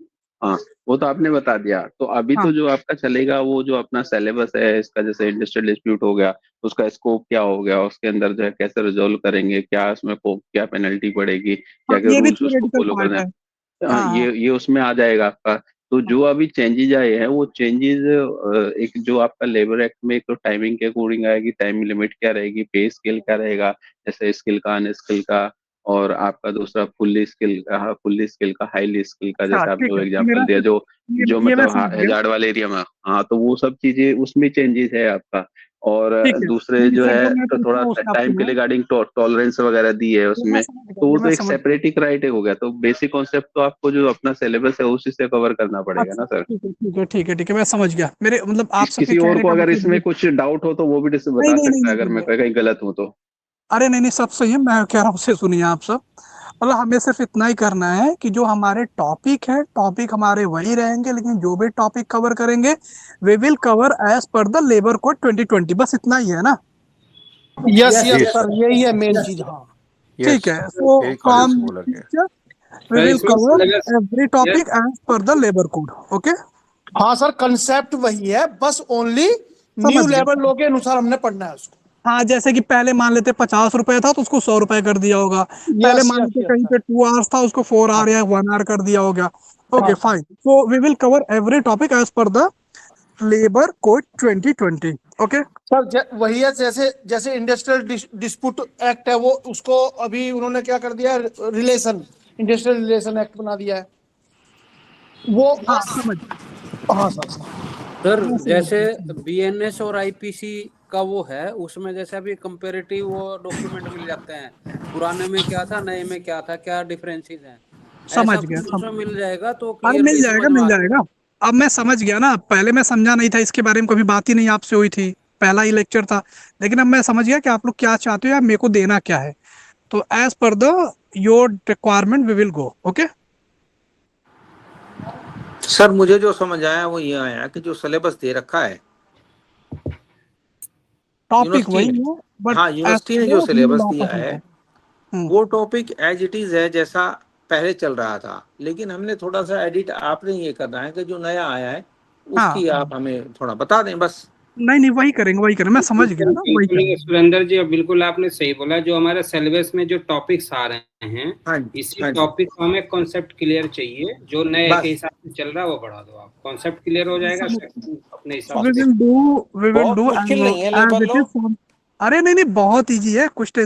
हाँ, वो तो आपने बता दिया। तो अभी हाँ तो जो आपका चलेगा वो जो अपना सिलेबस है इसका, जैसे इंडस्ट्रियल डिस्प्यूट हो गया, उसका स्कोप क्या हो गया, उसके अंदर जो है कैसे रिजोल्व करेंगे, क्या उसमें क्या पेनल्टी पड़ेगी, हाँ, क्या क्या ये भी रूल्स उसको थियोरेटिकल फॉलो पार्ट करना है। है, हाँ हाँ ये उसमें आ जाएगा आपका। तो जो अभी चेंजेस आए हैं वो चेंजेस, एक जो आपका लेबर एक्ट में एक तो टाइमिंग के अकॉर्डिंग आएगी, टाइम लिमिट क्या रहेगी, पे स्केल क्या रहेगा, जैसे स्किल का, अनस्किल का, और आपका दूसरा फुल्ली स्किल का, हाईली स्किल का, हाँ, जैसे आपने ठीक वो है, तो एग्जांपल मेरा दिया, जो जो ये मैं मतलब समझ गया। हैजार्ड वाले एरिया में। हाँ, तो वो सब चीजें उसमें चेंजेस है आपका। और ठीक है, दूसरे नहीं जो सर, है जो मैं तो पूछ थोड़ा रहा हूँ उसका आप टाइम के सुनो। रिगार्डिंग टॉलरेंस वगैरह दी है ये मैं उसमें। समझ गया, तो वो ये तो मैं एक समझ गया। सेपरेट ही राइट हो गया। तो बेसिक कॉन्सेप्ट तो आपको जो अपना सिलेबस है उसी से कवर करना पड़ेगा अच्छा, ना सर। ठीक है, ठीक है, ठीक है, ठीक है, मैं समझ गया। मेरे मतलब आप सबके किसी और कहने को का अगर मतलब इसमें ये, कुछ डाउट हो तो वो भी नहीं बता नहीं नहीं सकता है, नहीं अगर नहीं मैं नहीं। कहीं गलत हूँ तो। अरे नहीं नहीं, सब सही है, मैं कह रहा हूँ से सुनिए आप सब। मतलब हमें सिर्फ इतना ही करना है कि जो हमारे टॉपिक है, टॉपिक हमारे वही रहेंगे, लेकिन जो भी टॉपिक कवर करेंगे we will cover as per the labour code 2020, बस इतना ही है ना। Yes yes yes Yes, yes sir, sir. यही है मेन Yes. चीज। हाँ ठीक Yes. है, सो यही कॉलेज फ्रॉम से बोला गया। वी सर विल इसमें cover syllabus, every topic as per the labour code, okay. हाँ सर, कंसेप्ट वही है, बस ओनली न्यू समझ गया। लेबर लॉ के अनुसार हमने पढ़ना है उसको। हाँ, जैसे कि पहले मान लेते 50 रुपए था तो उसको 100 रुपए कर दिया होगा। पहले यस मान यस लेते यस कहीं सर। पे 2 आवर्स था, उसको 4 आवर या 1 आवर कर दिया होगा। ओके हाँ fine, so we will cover every topic as per the labour code 2020, okay. Sir, वही है, जैसे जैसे इंडस्ट्रियल डिस्प्यूट एक्ट है, वो उसको अभी उन्होंने क्या कर दिया, रिलेशन, इंडस्ट्रियल रिलेशन एक्ट बना दिया है वो। हाँ समझ, हाँ सर। सर मैं समझ जैसे गया, समझ गया। बीएनएस और आईपीसी का वो है, उसमें जैसे अभी कंपेरेटिव वो डॉक्यूमेंट मिल जाते हैं, पुराने में क्या था नए में क्या था, क्या डिफरेंसेस हैं, समझ ऐसा गया, कुछ समझ, उसमें मिल जाएगा तो अरे मिल क्लियरली समझ जाएगा, में मिल आ जाएगा। जाएगा। अब मैं समझ गया ना, पहले मैं समझा नहीं था इसके बारे में, कभी बात ही नहीं आपसे हुई थी, पहला ही लेक्चर था। लेकिन अब मैं समझ गया कि आप लोग क्या चाहते हो या मेरे को देना क्या है। तो as per the your requirement we will go, okay. Sir मुझे जो समझ आया वो ये आया कि जो सिलेबस दे रखा है टॉपिक यूनिवर्सिटी वही ने, है, बट हाँ एज यूनिवर्सिटी पर ने जो द न्यू सिलेबस लॉ का दिया चलता है है। वो टॉपिक एज इट इज है जैसा पहले चल रहा था, लेकिन हमने थोड़ा सा एडिट आपने ये करना है कि जो नया आया है हाँ, उसकी आप हमें थोड़ा बता दें बस। नहीं नहीं, वही करेंगे, वही करेंगे, मैं समझ गया बिल्कुल ना, वही बिल्कुल करेंगे। सुरेंद्र जी, अब बिल्कुल आपने सही बोला। जो हमारे सिलेबस में जो टॉपिक्स आ रहे हैं, हाँ जी, इसी हाँ जी, टॉपिक को हमें कॉन्सेप्ट क्लियर चाहिए। जो नए के बस हिसाब से चल रहा है वो बढ़ा दो, आप कॉन्सेप्ट क्लियर हो जाएगा, समझ, सेक्शन अपने हिसाब वी से। विल डू, वी विल बहुत डू मुश्किल नहीं है एज लेबर इट लो। इज। अरे नहीं नहीं, बहुत इजी है, कुछ टेंशन